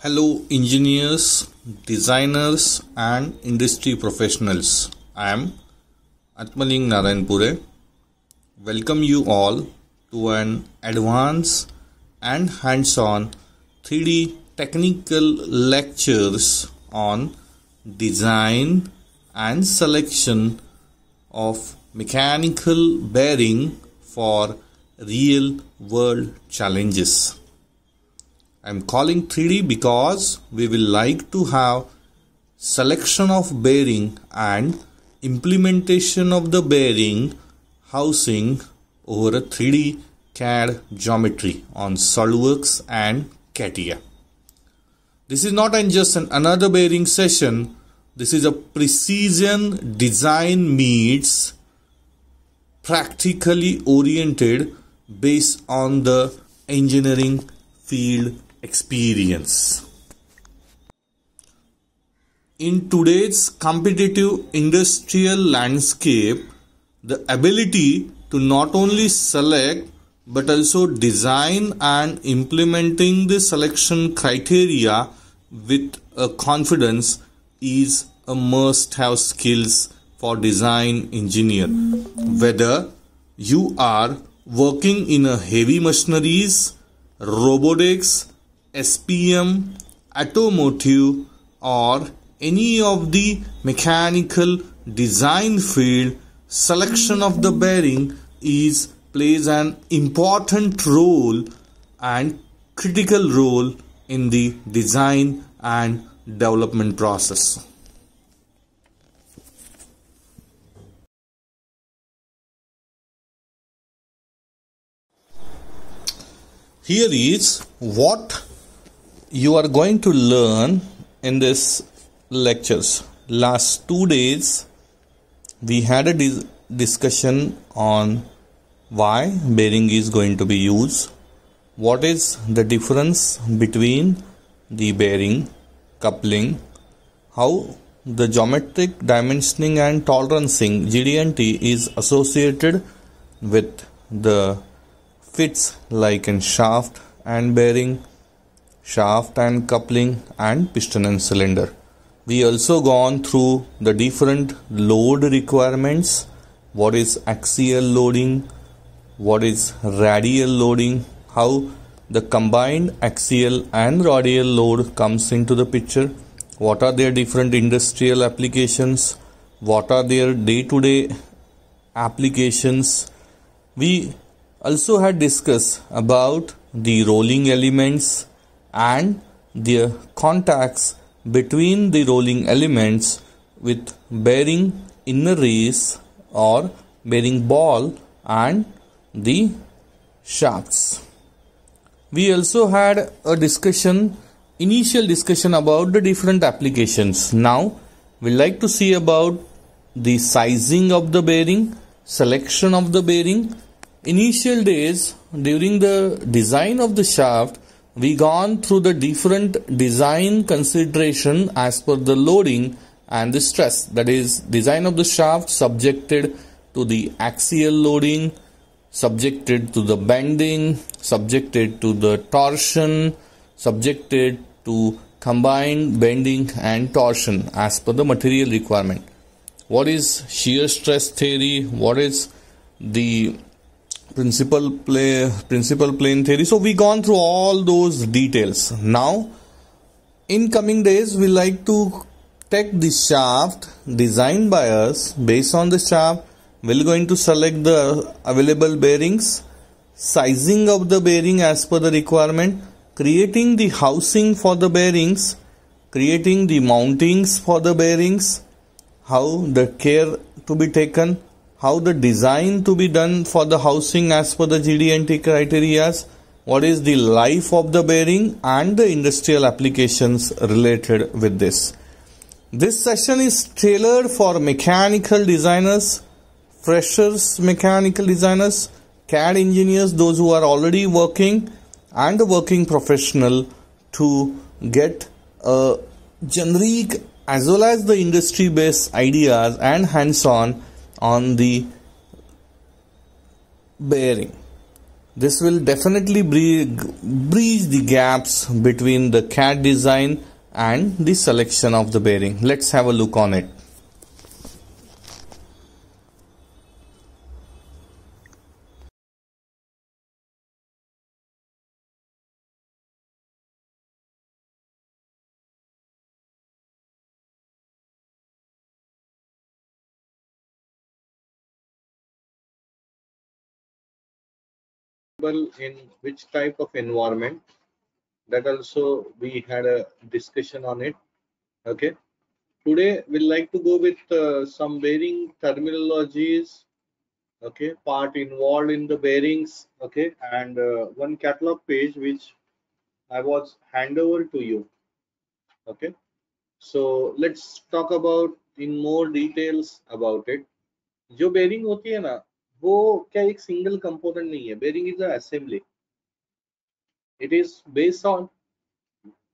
Hello, engineers, designers, and industry professionals. I am Atmaling Narayanpure. Welcome you all to an advanced and hands-on 3D technical lectures on design and selection of mechanical bearing for real-world challenges. I am calling 3D because we will like to have selection of bearing and implementation of the bearing housing over a 3D CAD geometry on SolidWorks and CATIA. This is not just another bearing session. This is a precision design meets practically oriented based on the engineering field experience. In today's competitive industrial landscape, the ability to not only select but also design and implementing the selection criteria with a confidence is a must-have skills for design engineer. Whether you are working in a heavy machineries, robotics, SPM, automotive, or any of the mechanical design field, selection of the bearing plays an important role and critical role in the design and development process. Here is what you are going to learn in this lectures. Last 2 days we had a discussion on why bearing is going to be used, what is the difference between the bearing, coupling, how the geometric dimensioning and tolerancing GD&T is associated with the fits like in shaft and bearing, shaft and coupling, and piston and cylinder. We also gone through the different load requirements, what is axial loading, what is radial loading, how the combined axial and radial load comes into the picture, what are their different industrial applications, what are their day-to-day applications. We also had discussed about the rolling elements and their contacts between the rolling elements with bearing inner race or bearing ball and the shafts. We also had a initial discussion about the different applications. Now we like to see about the sizing of the bearing, selection of the bearing. Initial days during the design of the shaft, we gone through the different design consideration as per the loading and the stress. That is, design of the shaft subjected to the axial loading, subjected to the bending, subjected to the torsion, subjected to combined bending and torsion as per the material requirement. What is shear stress theory? What is the principal plane theory? So we gone through all those details. Now in coming days we like to take the shaft designed by us. Based on the shaft we're going to select the available bearings, sizing of the bearing as per the requirement, creating the housing for the bearings, creating the mountings for the bearings, how the care to be taken, how the design to be done for the housing as per the GD&T criteria, what is the life of the bearing, and the industrial applications related with this. This session is tailored for mechanical designers, freshers mechanical designers, CAD engineers, those who are already working, and the working professional to get a generic as well as the industry based ideas and hands-on the bearing. This will definitely breach the gaps between the CAD design and the selection of the bearing. Let's have a look on it. In which type of environment, that also we had a discussion on it. Okay, today we'd like to go with some bearing terminologies. Okay, part involved in the bearings. Okay, and one catalog page which I was hand over to you. Okay, so let's talk about in more details about it. जो bearing होती है ना, वो क्या एक single component नहीं है. Bearing is an assembly. It is based on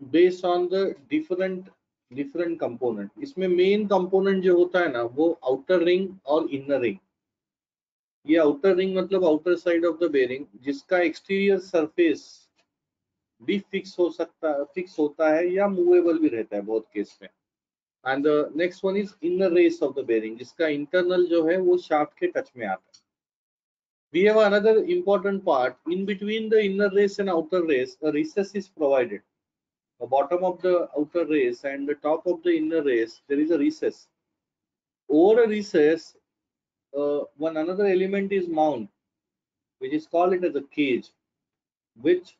the different component. इसमें main component जो होता है ना, वो outer ring और inner ring. ये आउटर रिंग मतलब outer side of the bearing, जिसका एक्सटीरियर सरफेस भी फिक्स होता है या मूवेबल भी रहता है बहुत केस में. And the next one is inner race of the bearing, जिसका इंटरनल जो है वो शाफ्ट के टच में आता है. We have another important part. In between the inner race and outer race, a recess is provided. The bottom of the outer race and the top of the inner race, there is a recess. Over a recess, one another element is mount, which is called it as a cage, which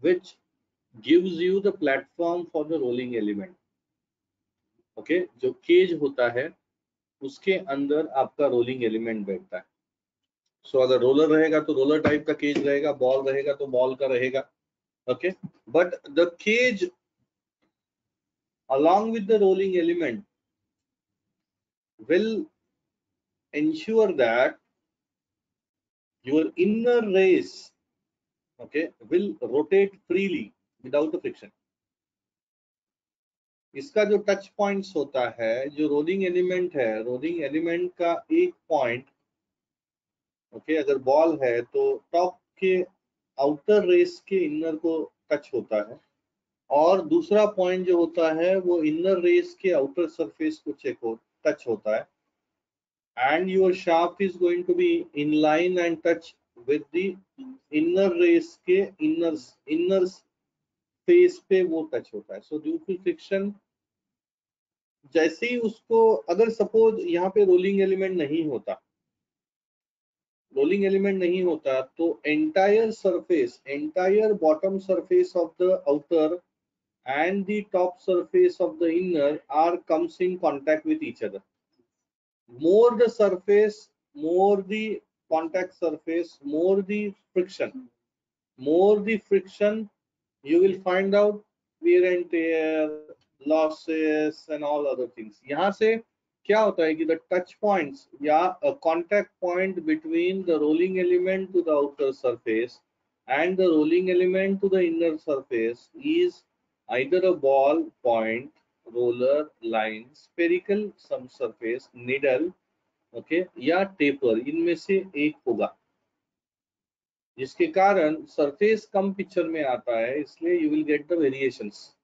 gives you the platform for the rolling element. Okay, जो cage होता है उसके अंदर आपका rolling element बैठता है. सो अगर roller रहेगा तो रोलर टाइप का केज रहेगा, बॉल रहेगा तो बॉल का रहेगा. Okay, but the cage along with the rolling element will ensure that your inner race, okay, will rotate freely without a friction. इसका जो टच पॉइंट्स होता है, जो रोलिंग एलिमेंट है, रोलिंग एलिमेंट का एक पॉइंट, ओके, अगर बॉल है तो टॉप के आउटर रेस के इनर को टच होता है, और दूसरा पॉइंट जो होता है वो इनर रेस के आउटर सरफेस को टच होता है. And your shaft is going to be in line and touch with the inner race के inner face पे वो टच होता है. So due to friction, जैसे ही उसको, अगर सपोज यहाँ पे रोलिंग एलिमेंट नहीं होता, तो entire bottom surface of the outer and the top surface of the inner are comes in contact with each other. More the surface, more the contact surface, more the friction, you will find out wear and tear, losses and all other things. यहाँ से क्या होता है कि the touch points या a contact point between the rolling element to the outer surface and the rolling element to the inner surface is either a ball, point, roller, line, spherical some surface, needle, okay, या taper, इनमें से एक होगा, जिसके कारण surface कम picture में आता है, इसलिए you will get the variations.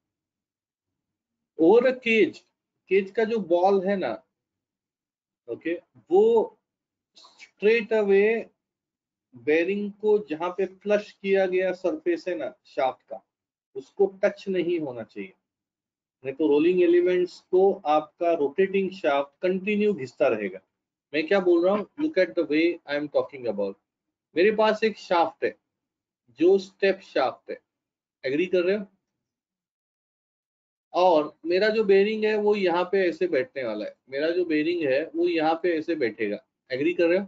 Over a cage का जो बॉल है ना, ओके, वो स्ट्रेट अवे बेरिंग को जहां पे फ्लश किया गया सरफेस है ना शाफ्ट का, उसको टच नहीं होना चाहिए, नहीं तो रोलिंग एलिमेंट्स को आपका रोटेटिंग शाफ्ट कंटिन्यू घिसता रहेगा. मैं क्या बोल रहा हूँ, look at the way I am talking about. मेरे पास एक शाफ्ट है जो स्टेप शाफ्ट है, एग्री कर रहे हो, और मेरा जो बेरिंग है वो यहाँ पे ऐसे बैठने वाला है, मेरा जो बेरिंग है वो यहाँ पे ऐसे बैठेगा, एग्री कर रहे हो.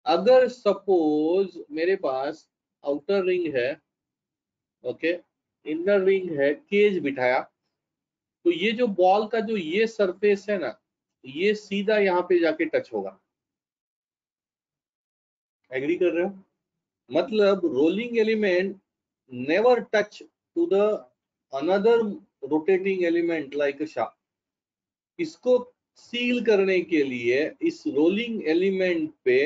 अगर सपोज मेरे पास आउटर रिंग है, ओके, इनर रिंग है, केज बिठाया, तो ये जो बॉल का जो ये सरफेस है ना, ये सीधा यहाँ पे जाके टच होगा, एग्री कर रहे हो. मतलब rolling element never touch to the another rotating element like a shaft. इसको सील करने के लिए इस रोलिंग एलिमेंट पे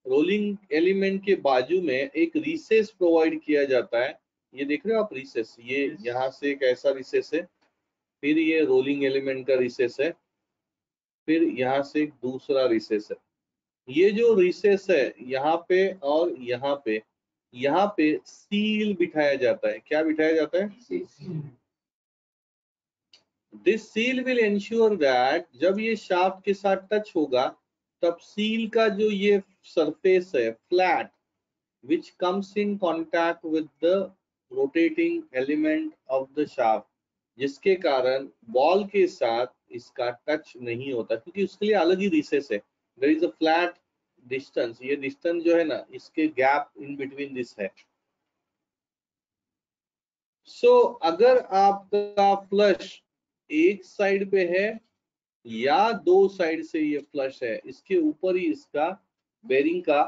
रोलिंग एलिमेंट के बाजू में एक रिसेस प्रोवाइड किया जाता है। ये देख रहे हो आप रिसेस, ये यहाँ से एक ऐसा रिसेस है, फिर ये रोलिंग एलिमेंट का रिसेस है, फिर यहाँ से एक दूसरा रिसेस है। ये जो रिसेस है यहाँ पे और यहाँ पे सील बिठाया जाता है। क्या बिठाया जाता है? This seal will ensure that जब ये शाफ्ट के साथ टच होगा तब सील का जो ये सरफेस है flat which comes in contact with the rotating element of the shaft, जिसके कारण बॉल के साथ इसका टच नहीं होता, क्योंकि उसके लिए अलग ही रिसेस है। There is a flat distance, ये डिस्टेंस जो है ना, इसके गैप इन बिटवीन दिस है। सो अगर आपका फ्लश एक साइड पे है या दो साइड से ये फ्लश है, इसके ऊपर ही इसका बेरिंग का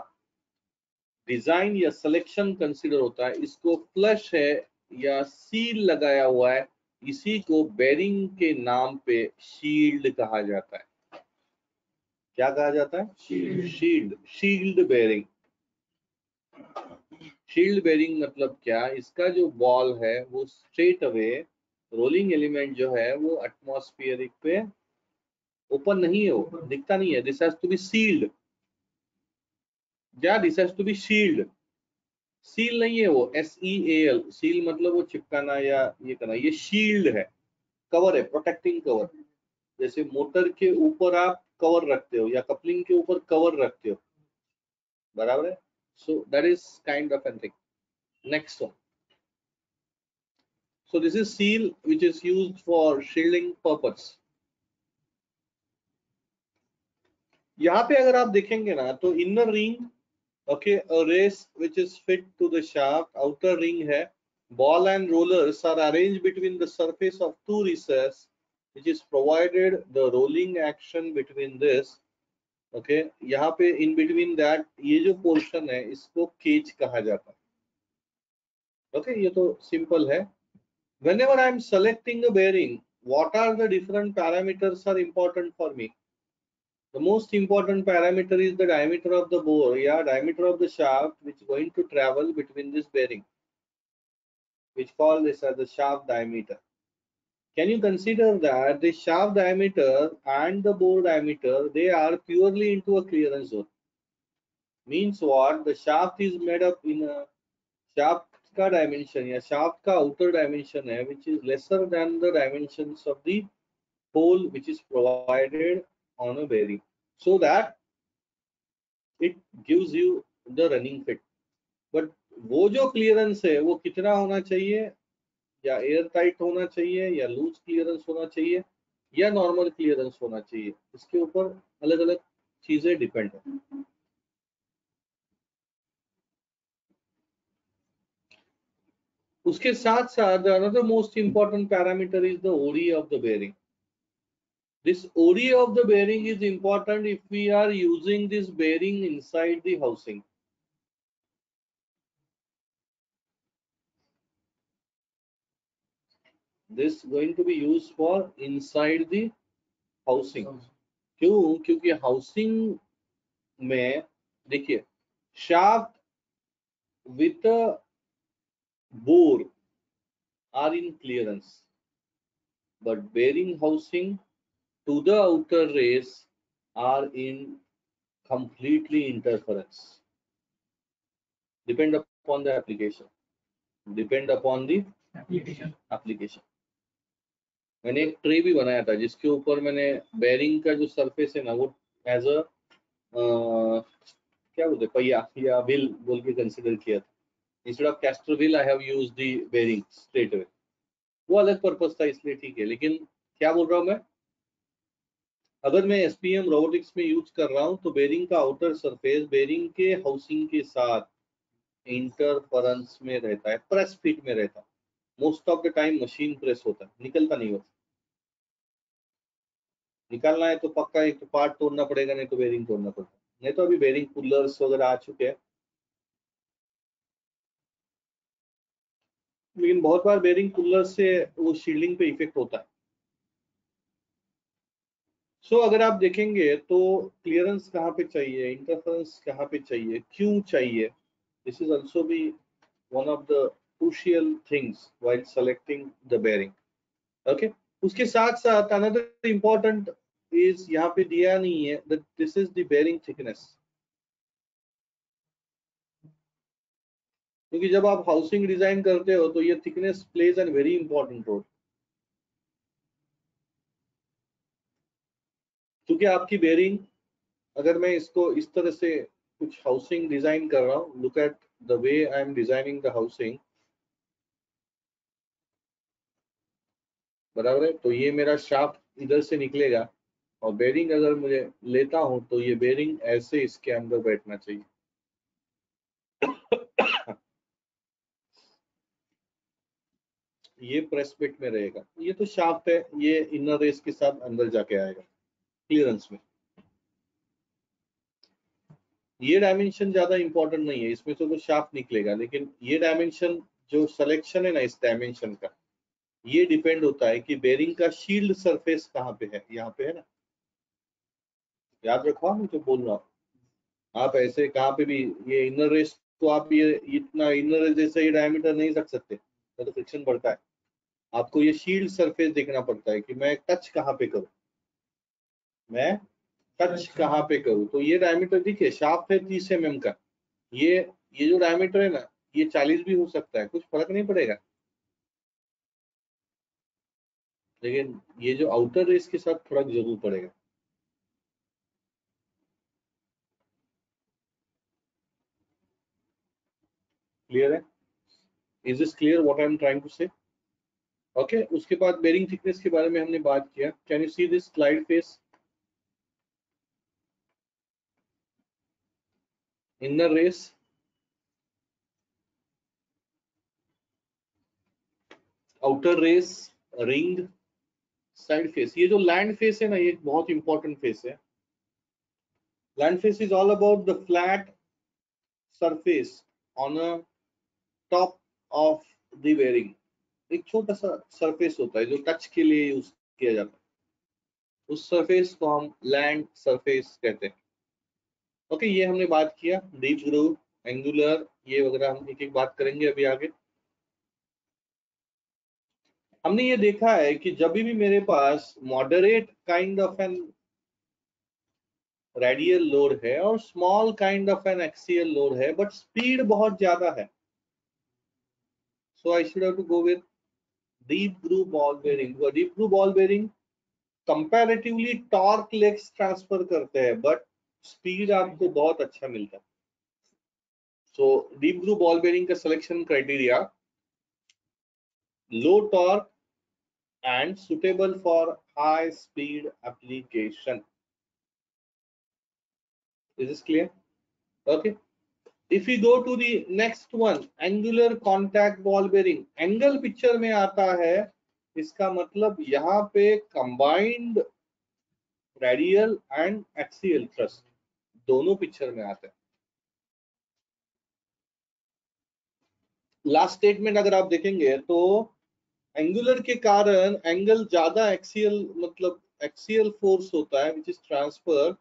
डिजाइन या सिलेक्शन कंसीडर होता है। इसको फ्लश है या सील लगाया हुआ है, इसी को बेरिंग के नाम पे शील्ड कहा जाता है। क्या कहा जाता है? Shield bearing. शील्ड बेरिंग मतलब क्या? इसका जो बॉल है वो स्ट्रेट अवे रोलिंग एलिमेंट जो है वो एटमॉस्फेरिक पे ओपन नहीं है, वो दिखता नहीं है। This has to be sealed. क्या? This has to be shield. Seal नहीं है वो, SEAL। सील मतलब वो चिपकाना या ये करना। ये शील्ड है, कवर है, प्रोटेक्टिंग कवर। जैसे मोटर के ऊपर आप कवर रखते हो या कपलिंग के ऊपर कवर रखते हो, बराबर है। So that is kind of an thing. Next one. So this is seal which is used for shielding purpose. यहाँ पे अगर आप देखेंगे ना तो inner ring, okay, a race which is fit to the shaft, outer ring है, ball and rollers are arranged between the surface of two recesses which is provided the rolling action between this, okay, यहाँ पे in between that ये जो portion है इसको cage कहा जाता है। okay, ये तो simple है। whenever I am selecting a bearing, what are the different parameters are important for me? The most important parameter is the diameter of the bore, yeah, diameter of the shaft which is going to travel between this bearing, which call this as the shaft diameter. Can you consider that the shaft diameter and the bore diameter, they are purely into a clearance zone? Means what? The shaft is made up in a shaft ka dimension, या shaft का outer dimension है, which is lesser than the dimensions of the hole which is provided on a bearing, so that it gives you the running fit. But वो जो clearance है वो कितना होना चाहिए? या एयर टाइट होना चाहिए, या लूज क्लियरेंस होना चाहिए, या नॉर्मल क्लियरेंस होना चाहिए, इसके ऊपर अलग अलग चीजें डिपेंड है। उसके साथ साथ another most important parameter is the OD of the bearing. This OD of the bearing is important if we are using this bearing inside the housing. This going to be used for inside the housing. क्यों? क्योंकि housing में देखिए, shaft with a bore are in clearance, but bearing housing to the outer race are in completely interference. Depend upon the application. Depend upon the application. मैंने एक tray भी बनाया था जिसके ऊपर मैंने बेरिंग का जो सरफेस है ना वो एज अ क्या बोलते पहिया या व्हील बोल के कंसिडर किया था। Instead of castor wheel I have used the bearing straight away. वो अलग पर्पस था इसलिए ठीक है, लेकिन क्या बोल रहा हूँ मैं, अगर मैं SPM रोबोटिक्स में यूज कर रहा हूँ तो बेरिंग का आउटर सरफेस बेरिंग के हाउसिंग के साथ इंटरफेरेंस में रहता है, प्रेस फिट में रहता है। Most of the time machine press होता है, निकलता नहीं होता। निकालना है तो पक्का एक तो पार्ट तोड़ना पड़ेगा, नहीं तो बेरिंग तोड़ना पड़ेगा। नहीं तो अभी बेरिंग पुलर्स वगैरह आ चुके हैं, लेकिन बहुत बार बेरिंग पुलर से वो शील्डिंग पे इफेक्ट होता है। अगर आप देखेंगे तो क्लियरेंस कहाँ पे चाहिए, इंटरफेरेंस कहाँ पे चाहिए, क्यों चाहिए, this is also be one of the crucial things while selecting the bearing. Okay, उसके साथ साथ अनदर इम्पोर्टेंट इज यहाँ पे दिया नहीं है that this is the bearing thickness, क्योंकि जब आप हाउसिंग डिजाइन करते हो तो ये thickness plays an very important role. क्योंकि आपकी बेयरिंग, अगर मैं इसको इस तरह से कुछ हाउसिंग डिजाइन कर रहा हूँ, look at the way I am designing the housing, बराबर है, तो ये मेरा शाफ्ट इधर से निकलेगा और बेयरिंग अगर मुझे लेता हूं तो ये बेयरिंग ऐसे इसके अंदर बैठना चाहिए। ये प्रेस फिट में रहेगा, ये तो शाफ्ट है, ये इनर रेस के साथ अंदर जाके आएगा क्लियरेंस में। ये डायमेंशन ज्यादा इंपॉर्टेंट नहीं है, इसमें तो शाफ्ट निकलेगा, लेकिन ये डायमेंशन जो सिलेक्शन है ना इस डायमेंशन का, ये डिपेंड होता है कि बेयरिंग का शील्ड सरफेस कहाँ पे है, यहाँ पे है ना, याद रखो मैं जो बोल रहा हूँ। आप ऐसे कहाँ पे भी ये इनर रेस को आप ये इतना इनर रेस जैसे ये डायमीटर नहीं रख सकते, तो फ्रिक्शन बढ़ता है। आपको ये शील्ड सरफेस देखना पड़ता है कि मैं टच कहाँ पे करूँ, मैं टच कहाँ पे करूँ। तो ये डायमीटर देखिए, शाफ्ट है 30 mm का, ये ये जो डायमीटर है ना, ये 40 भी हो सकता है, कुछ फर्क नहीं पड़ेगा, लेकिन ये जो आउटर रेस के साथ फर्क जरूर पड़ेगा। क्लियर है? Is this clear what I am trying to say? Okay, उसके बाद बेरिंग थिकनेस के बारे में हमने बात किया। Can you see this slide face? Inner race, outer race, ring, side face. ये जो लैंड फेस है ना, ये बहुत इंपॉर्टेंट फेस है। Land face is all about the flat surface on a top of the bearing. एक छोटा सा सरफेस होता है जो टच के लिए यूज किया जाता है, उस सरफेस को हम लैंड सरफेस कहते हैं। ओके, ये हमने बात किया, डीप ग्रूव, एंगुलर, ये वगैरह हम एक एक बात करेंगे अभी आगे। हमने ये देखा है कि जब भी मेरे पास moderate kind of an radial load है और small kind of an axial load है, बट स्पीड बहुत ज्यादा है, so I should have to go with deep groove ball bearing. Deep groove ball bearing comparatively torque legs transfer करते हैं, but speed आपको बहुत अच्छा मिलता है। So deep groove ball bearing का selection criteria, low torque and suitable for high speed application. Is this clear? Okay. If we go to the next one, angular contact ball bearing, angle picture में आता है, इसका मतलब यहाँ पे combined radial and axial thrust दोनों picture में आते हैं। लास्ट स्टेटमेंट अगर आप देखेंगे तो एंगुलर के कारण एंगल ज्यादा एक्सियल, मतलब एक्सियल फोर्स होता है which is transfer,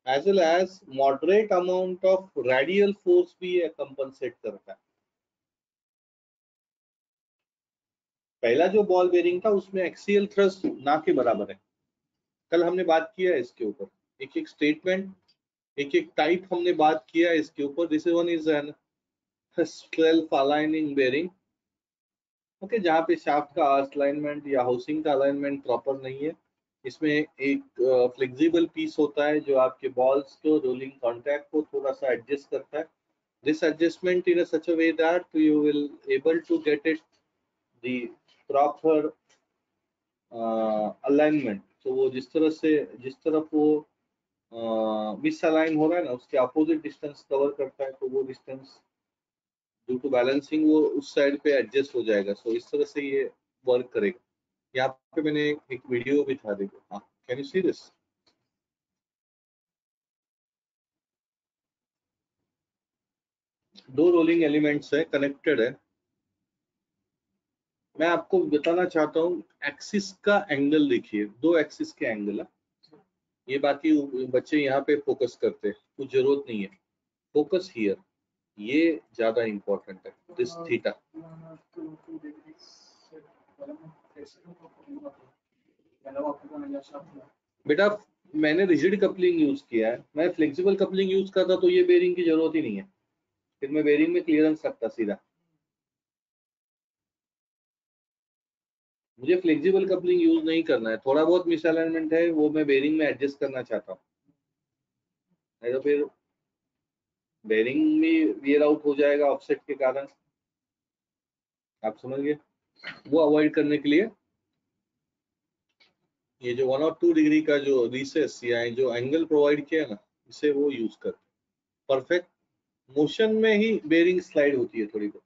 as well as moderate amount of radial force भी ये कंपनसेट करता है। पहला जो बॉल बेरिंग था उसमें एक्सियल थ्रस्ट ना के बराबर है, कल हमने बात किया है इसके ऊपर, एक एक स्टेटमेंट, एक एक टाइप हमने बात किया है इसके ऊपर। This one is an self aligning bearing, okay, जहाँ पे शाफ्ट का अलाइनमेंट या हाउसिंग का अलाइनमेंट प्रॉपर नहीं है। इसमें एक फ्लेक्सिबल पीस होता है जो आपके बॉल्स को रोलिंग कॉन्टैक्ट को थोड़ा सा एडजस्ट करता है। This adjustment in such a way that you will able to get it the proper alignment. तो वो जिस तरफ वो मिस अलाइन हो रहा है ना, उसके अपोजिट डिस्टेंस कवर करता है, तो वो डिस्टेंस ड्यू टू बैलेंसिंग वो उस साइड पे एडजस्ट हो जाएगा। सो इस तरह से ये वर्क करेगा। यहाँ पे मैंने एक वीडियो भी था, देखो, हाँ, कैन यू सी दिस? दो रोलिंग एलिमेंट्स है, कनेक्टेड है। मैं आपको बताना चाहता हूँ एक्सिस का एंगल देखिए, दो एक्सिस के एंगल है, ये बाकी बच्चे यहाँ पे फोकस करते हैं, कुछ जरूरत नहीं है। फोकस हियर, ये ज्यादा इंपॉर्टेंट है, दिस थीटा। बेटा मैंने रिजिड कपलिंग यूज किया है, मैं फ्लेक्सिबल कपलिंग यूज करता तो ये बेरिंग की जरूरत ही नहीं है, फिर मैं बेरिंग में क्लियरेंस रखता सीधा। मुझे फ्लेक्सिबल कपलिंग यूज नहीं करना है, थोड़ा बहुत मिसअलाइनमेंट है वो मैं बेरिंग में एडजस्ट करना चाहता हूँ, नहीं तो फिर बेरिंग भी वियर आउट हो जाएगा ऑफसेट के कारण, आप समझ गए। वो अवॉइड करने के लिए ये जो 1 और 2 डिग्री का जो रिसेस या जो एंगल प्रोवाइड किया ना, इसे वो यूज करते, परफेक्ट मोशन में ही बेरिंग स्लाइड होती है थोड़ी बहुत।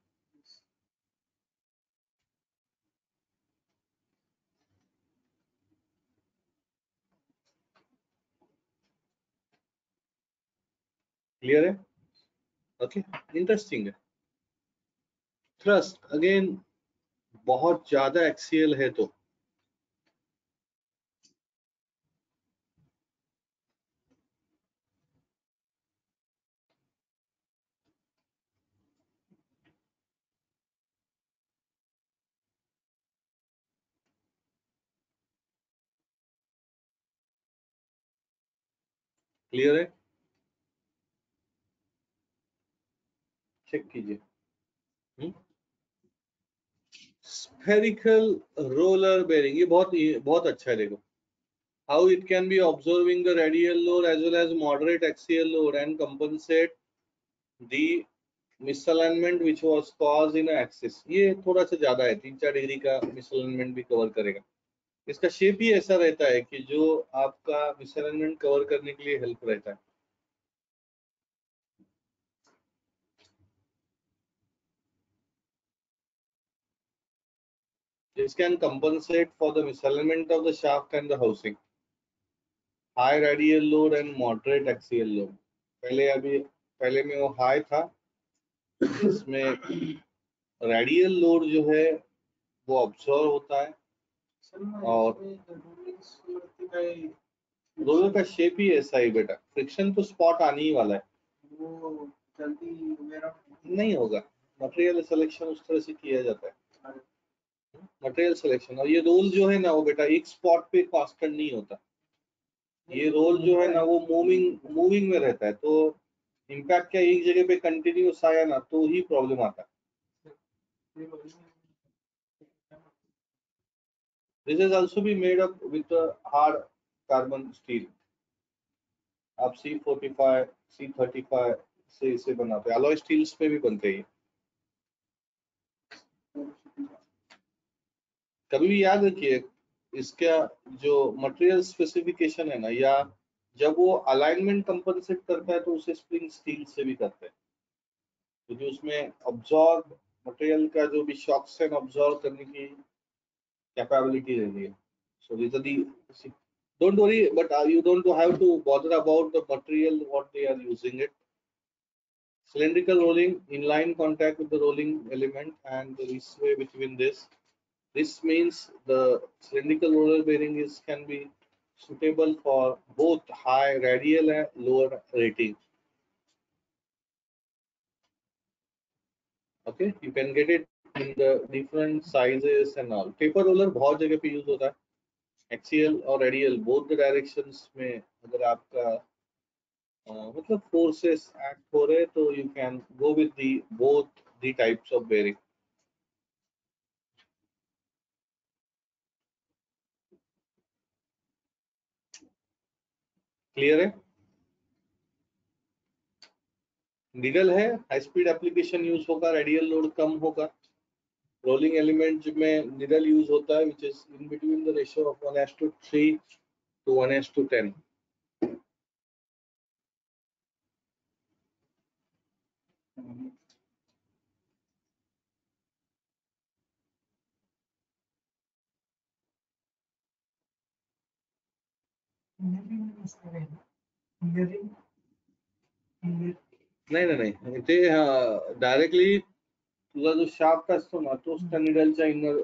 क्लियर है? ओके, इंटरेस्टिंग है। थ्रस्ट अगेन बहुत ज्यादा एक्सियल है तो क्लियर है, चेक कीजिए। स्फेरिकल रोलर बेरिंग, ये बहुत अच्छा है, देखो how it can be observing the radial load as well as moderate axial load and compensate the misalignment which was caused in axis। ये थोड़ा सा ज्यादा है, 3-4 डिग्री का मिसअलाइनमेंट भी कवर करेगा। इसका शेप ही ऐसा रहता है कि जो आपका मिसअलाइनमेंट कवर करने के लिए हेल्प रहता है। This can compensate for the misalignment of the shaft and the housing, high radial load and moderate axial load। पहले में वो हाई था, इसमें रेडियल लोड जो है वो ऑब्जर्व होता है, और रोलर का शेप ही ऐसा ही बेटा, फ्रिक्शन तो स्पॉट आने ही वाला है, वो जल्दी नहीं होगा। मटेरियल सिलेक्शन उस तरह से किया जाता है, मटेरियल सिलेक्शन। और ये रोल जो है ना वो बेटा एक स्पॉट पे कांस्टेंट नहीं होता, ये रोल जो है ना वो मूविंग में रहता है, तो इम्पैक्ट क्या एक जगह पे कंटिन्यूस आया ना तो ही प्रॉब्लम आता है। This is also be made up with a hard carbon steel। आप C45, C35 से इसे बनाते हैं, अलॉय स्टील्स पे भी बनते हैं। कभी भी याद रखिए इसका जो मटेरियल स्पेसिफिकेशन है ना, या जब वो अलाइनमेंट कंपनसेट करता है तो उसे स्प्रिंग स्टील से भी करते हैं, क्योंकि उसमें ऑब्जॉर्ब मटेरियल का जो भी शॉक्स है ऑब्जॉर्व करने की कैपेबिलिटी रहती है। So these are the, don't worry, but you don't have to bother about the material what they are using it. Cylindrical rolling, inline contact with the rolling element and this way between this. This means the cylindrical roller bearing can be suitable for both high radial and lower rating. Okay, you can get it in the different sizes and all. Taper roller बहुत जगह पे use होता है, axial और radial both the directions में। अगर आपका मतलब फोर्सेस एक्ट हो रहे तो you can go with the both the types of bearing. Clear है? निडल है, हाई स्पीड एप्लीकेशन यूज होगा, रेडियल लोड कम होगा। रोलिंग एलिमेंट में निडल यूज होता है, which is in between the ratio of 1:3 to 1:10। नाही नाही नाही, ते डायरेक्टली तुझा जो शाफ्ट असतो ना तोच त्या निडलच्या इनर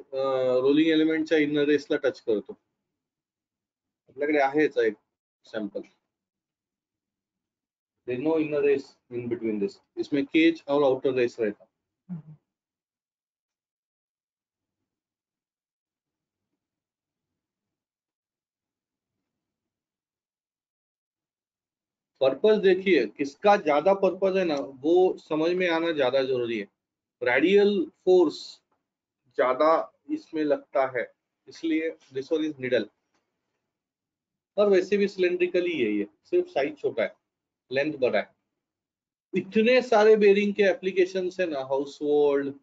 रोलिंग एलिमेंटच्या इनर रेसला टच करतो। आपल्याकडे आहेच एक sample, there is no inner race in between this, इसमें केज और आउटर रेस रहता। पर्पस देखिए, किसका ज्यादा पर्पस है ना, वो समझ में आना ज्यादा जरूरी है। रेडियल फोर्स ज्यादा इसमें लगता है, इसलिए दिस वन इज निडल। और वैसे भी सिलेंड्रिकल ही है ये, सिर्फ साइज छोटा है, लेंथ बड़ा है। इतने सारे बेरिंग के एप्लीकेशंस है ना, house hold,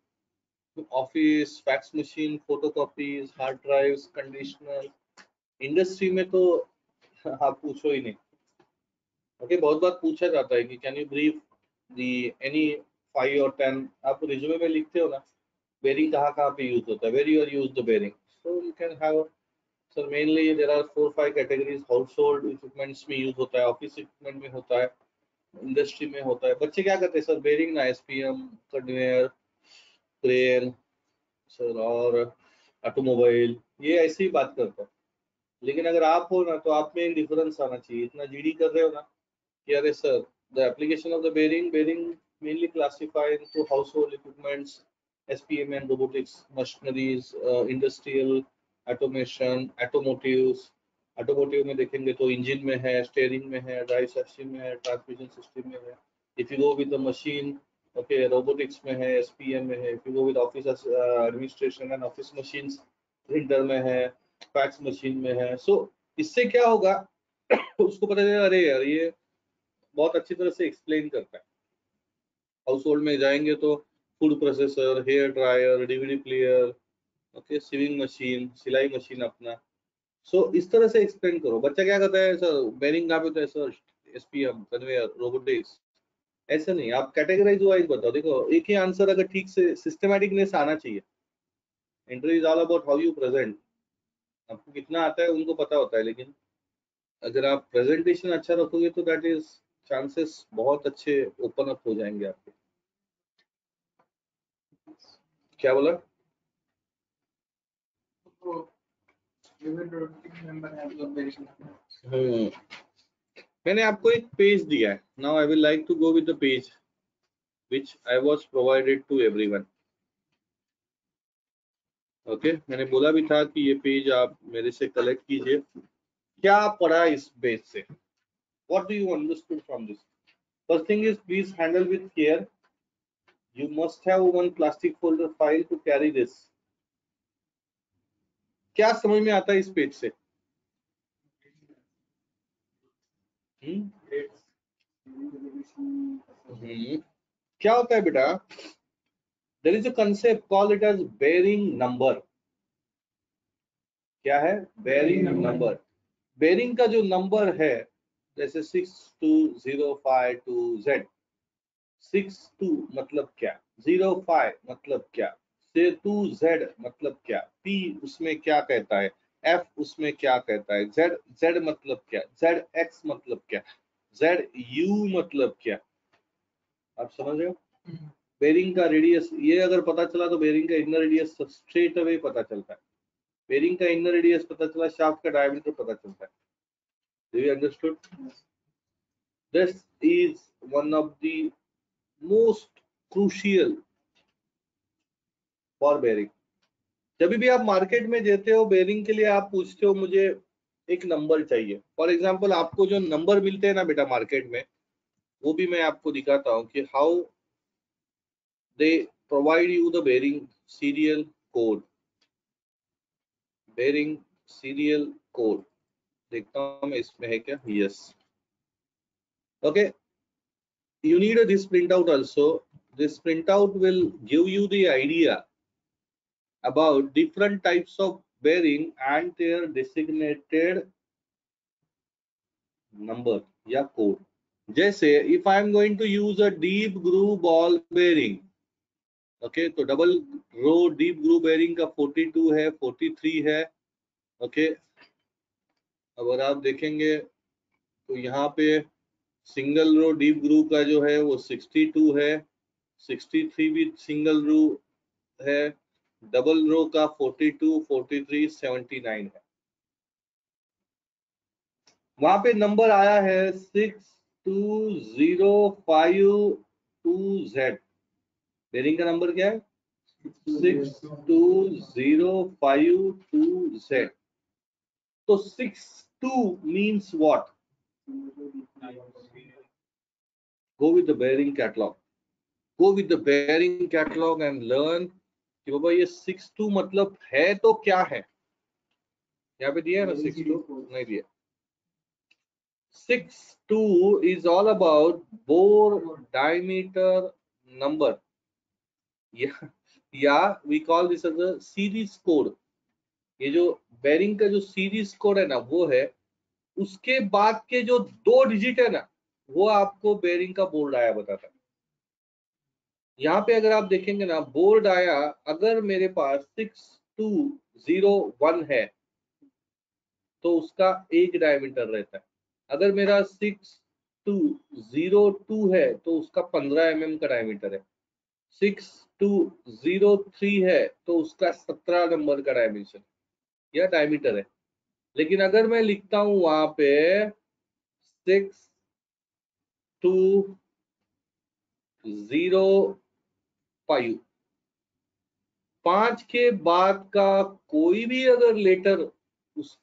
office, fax machine, photocopies, hard drives, conditioner, industry में तो आप पूछो ही नहीं। ओके, बहुत बार पूछा जाता है कि can you brief the any 5 और 10, आप रिज्यूमे में लिखते हो ना बेरिंग कहाँ कहाँ पे यूज होता है, where you are use the bearing, so you can have sir mainly there are 4-5 categories. Household equipments में यूज होता है, ऑफिस इक्विपमेंट में होता है, इंडस्ट्री में होता है। बच्चे क्या करते हैं सर, बेरिंग ना एसपीएम, कन्वेयर, क्रेन सर, और ऑटोमोबाइल, ये ऐसे ही बात करता है। लेकिन अगर आप हो ना, तो आप में एक डिफरेंस आना चाहिए। इतना जीडी कर रहे हो ना कि अरे sir, the application of the bearing mainly classified into household equipments, SPM and robotics, machineries, industrial automation, automotives। Automotive में देखेंगे तो इंजन में है, स्टीयरिंग में है, ड्राइव सिस्टम में है, ट्रांसमिशन सिस्टम में है। If you go with the machine, okay, robotics में है, एसपीएम में है। If you go with office administration and office machines, printer में है, फैक्स मशीन में है। सो इससे क्या होगा उसको पता चलेगा, अरे यार ये बहुत अच्छी तरह से एक्सप्लेन करता है। हाउस होल्ड में जाएंगे तो food processor, hair dryer, DVD player, okay, sewing machine, सिलाई मशीन अपना। सो इस तरह से एक्सप्लेन करो। बच्चा क्या करता है सर, बेरिंग कहाँ पे होता है सर, एसपीएम, कन्वेयर, रोबोटिक्स। ऐसे नहीं, आप कैटेगराइज वाइज बताओ। देखो, एक ही आंसर अगर ठीक से सिस्टमैटिकनेस आना चाहिए। Interview is all about how you present. आपको कितना आता है उनको पता होता है, लेकिन अगर आप प्रेजेंटेशन अच्छा रखोगे तो दैट इज चांसेस बहुत अच्छे ओपन अप हो जाएंगे आपके। क्या बोला? मैंने आपको एक पेज दिया है। Now I will like to go with the page which I was provided to everyone. Okay, मैंने बोला भी था कि ये पेज आप मेरे से कलेक्ट कीजिए। क्या पढ़ा इस पेज से? What do you understood from this? First thing is, please handle with care. You must have one plastic folder file to carry this. क्या समझ में आता है इस पेज से? क्या होता है बेटा? There is a concept called it as bearing number. क्या है? Bearing number. बेयरिंग का जो नंबर है, जैसे 62052Z, 62 मतलब क्या, 05 मतलब क्या, से 2Z मतलब क्या, P उसमें क्या कहता है, F उसमें क्या कहता है, Z मतलब क्या, ZX मतलब क्या, ZU मतलब क्या। आप समझ रहे हो? बेरिंग का रेडियस ये अगर पता चला तो बेरिंग का इनर रेडियस स्ट्रेट अवे पता चलता है। बेरिंग का इनर रेडियस पता चला, शाफ्ट का डायमीटर पता चलता है। Do you understood? This is one of the most crucial for bearing। जब भी आप मार्केट में देते हो बेरिंग के लिए, आप पूछते हो मुझे एक नंबर चाहिए। फॉर एग्जांपल, आपको जो नंबर मिलते हैं ना बेटा मार्केट में, वो भी मैं आपको दिखाता हूँ कि how they provide you the bearing serial code. Bearing serial code देखता हूँ मैं इसमें है क्या। Yes, okay, you need this printout also। This printout will give you the idea about different types of bearing and their designated number या code। जैसे if I am going to use a deep groove ball bearing, okay, तो double row deep groove bearing का 42 है, 43 है। Okay, अगर आप देखेंगे तो यहाँ पे सिंगल रो डीप ग्रूव का जो है वो 62 है, 63 भी सिंगल रो है, डबल रो का 42, 43, 79 है। वहां पे नंबर आया है 62052Z। बेरिंग का नंबर क्या है? 62052Z। तो 62 means what? Go with the bearing catalog. Go with the bearing catalog and learn कि बाबा ये 62 मतलब है तो क्या है? यहाँ पे दिया है ना 62? नहीं दिया। 62 is all about bore diameter number. या we call this as a series code. ये जो बेरिंग का जो सीरीज कोड है ना वो है, उसके बाद के जो 2 डिजिट है ना वो आपको बेरिंग का बोर डाया बताता है। यहाँ पे अगर आप देखेंगे ना बोर डाया अगर मेरे पास 6201 है तो उसका एक डायमीटर रहता है। अगर मेरा 6202 है तो उसका 15 mm का डायमीटर है। 6203 है तो उसका 17 नंबर का डायमेंशन या डायमीटर है। लेकिन अगर मैं लिखता हूं वहां पे 6205, 5 के बाद का कोई भी अगर लेटर उस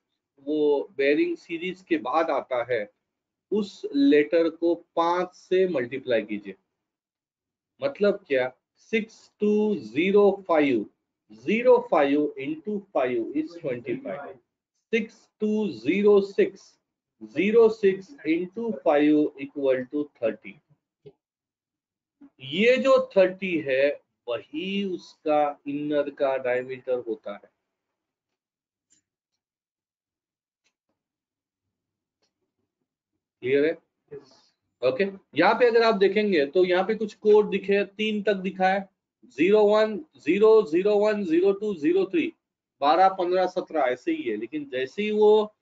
वो बेरिंग सीरीज के बाद आता है उस लेटर को 5 से मल्टीप्लाई कीजिए। मतलब क्या? 6205 05 into 5 is 25। 6206 06 into 5 equal to 30। ये जो 30 है वही उसका इनर का डायमीटर होता है। क्लियर है? ओके यहाँ पे अगर आप देखेंगे तो यहाँ पे कुछ कोड दिखे 3 तक दिखा है 01 0 01 02 03 12 15 17 ऐसे ही है। लेकिन जैसे ही वो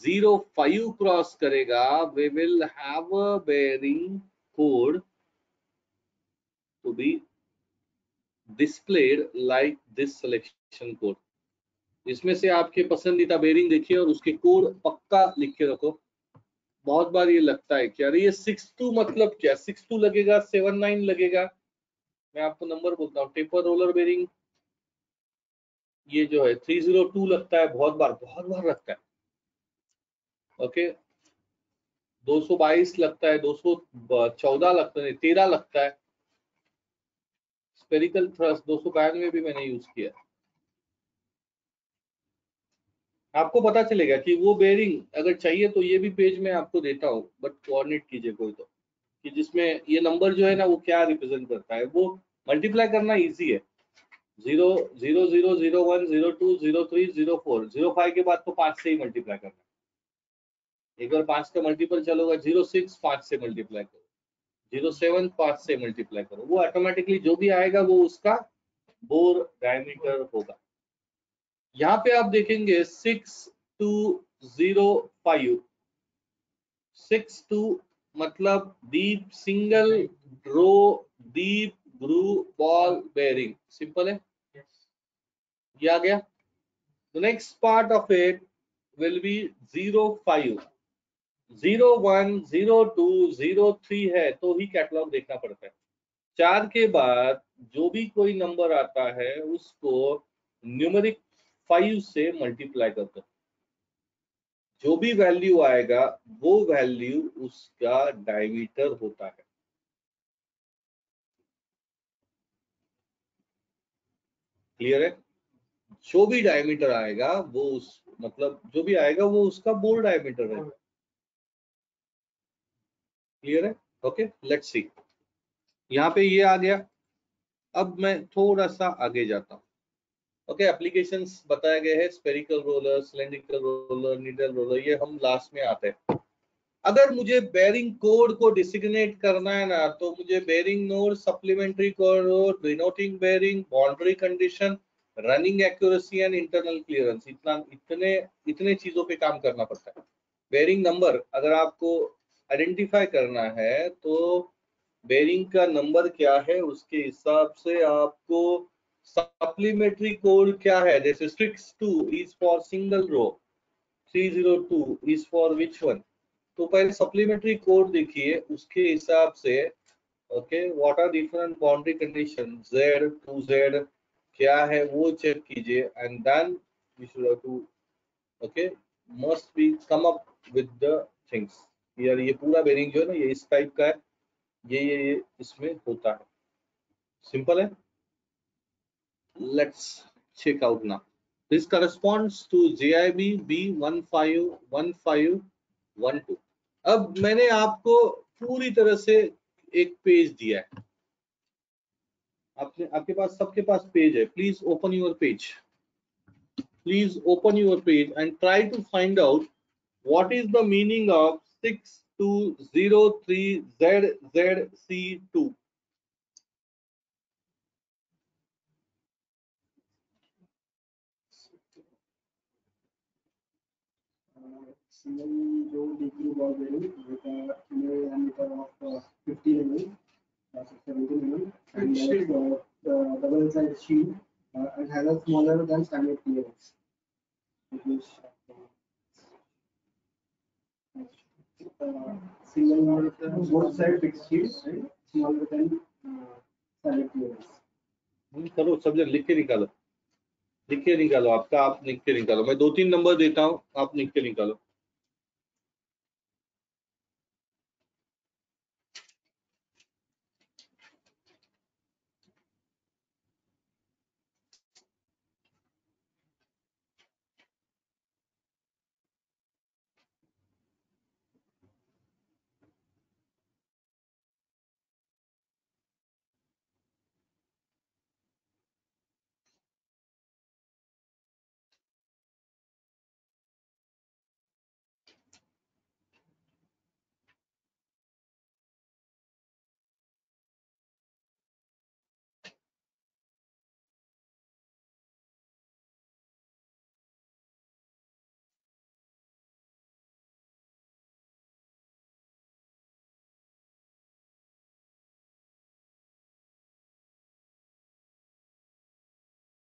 05 क्रॉस करेगा we will have a bearing code to be displayed like this selection code। इसमें से आपके पसंदीदा बेरिंग देखिए और उसके कोड पक्का लिख के रखो। बहुत बार ये लगता है कि अरे ये 62 मतलब क्या? 62 लगेगा 79 लगेगा। मैं आपको नंबर बोलता हूँ टेपर रोलर बेरिंग ये जो है 302 लगता है बहुत बार लगता है। ओके 222 लगता है 214 लगता है 13 लगता है। स्पेरिकल थ्रस्ट 292 भी मैंने यूज किया। आपको पता चलेगा कि वो बेरिंग अगर चाहिए तो ये भी पेज में आपको देता हूँ बट कोऑर्डिनेट कीजिए कोई तो कि जिसमें ये नंबर जो है ना वो क्या रिप्रेजेंट करता है। वो मल्टीप्लाई करना इजी है 0 0 0 0 1 0 2 0 3 0 4 0 5 के बाद तो 5 से ही मल्टीप्लाई करना है। एक बार 5 का मल्टीपल चलोगा 0 6 5 से मल्टीप्लाई करो 0 7 5 से मल्टीप्लाई करो वो ऑटोमेटिकली जो भी आएगा वो उसका बोर डायमीटर होगा। यहाँ पे आप देखेंगे 6205 62 मतलब deep single row deep groove ball bearing. Simple है ये आ गया। The next part of it will be 05 01 02 03 है तो ही कैटलॉग देखना पड़ता है। 4 के बाद जो भी कोई नंबर आता है उसको न्यूमेरिक 5 से मल्टीप्लाई कर दो। जो भी वैल्यू आएगा वो वैल्यू उसका डायमीटर होता है। क्लियर है? जो भी डायमीटर आएगा वो उस मतलब जो भी आएगा वो उसका बोर डायमीटर है। क्लियर है? Okay let's see. यहाँ पे ये आ गया। अब मैं थोड़ा सा आगे जाता हूँ। ओके एप्लीकेशंस बताए गए हैं spherical roller cylindrical roller needle roller ये हम लास्ट में आते हैं। अगर मुझे बेरिंग कोड को डिसिग्नेट करना है ना तो मुझे bearing node supplementary code denoting bearing boundary condition running accuracy and internal clearance इतने चीजों पे काम करना पड़ता है। बेरिंग नंबर अगर आपको आइडेंटिफाई करना है तो बेरिंग का नंबर क्या है उसके हिसाब से आपको सप्लीमेंट्री कोड क्या है। जैसे 62 is for single row 302 is for which one तो पहले सप्लीमेंट्री कोड देखिए, उसके हिसाब से okay what are different boundary condition, Z to Z क्या है वो चेक कीजिए, and then we should have to okay must be come up with the things. यार ये पूरा बेरिंग जो है ना ये इस टाइप का है, ये इसमें होता है, सिंपल है। Let's check out now. This corresponds to JIB B151512। अब मैंने आपको पूरी तरह से एक पेज दिया है, आपके पास सबके पास पेज है। Please open your page, please open your page and try to find out what is the meaning of 6203ZZC2। single row degree ball bearing with a diameter of 15 mm, 17 mm, and the double side shield and has a smaller than standard clearance. It is single both side fixed shield and smaller than standard clearance. करो subject लिख के निकालो, लिख के निकालो आपका, आप लिख के निकालो। मैं 2-3 नंबर देता हूँ, आप लिख के निकालो।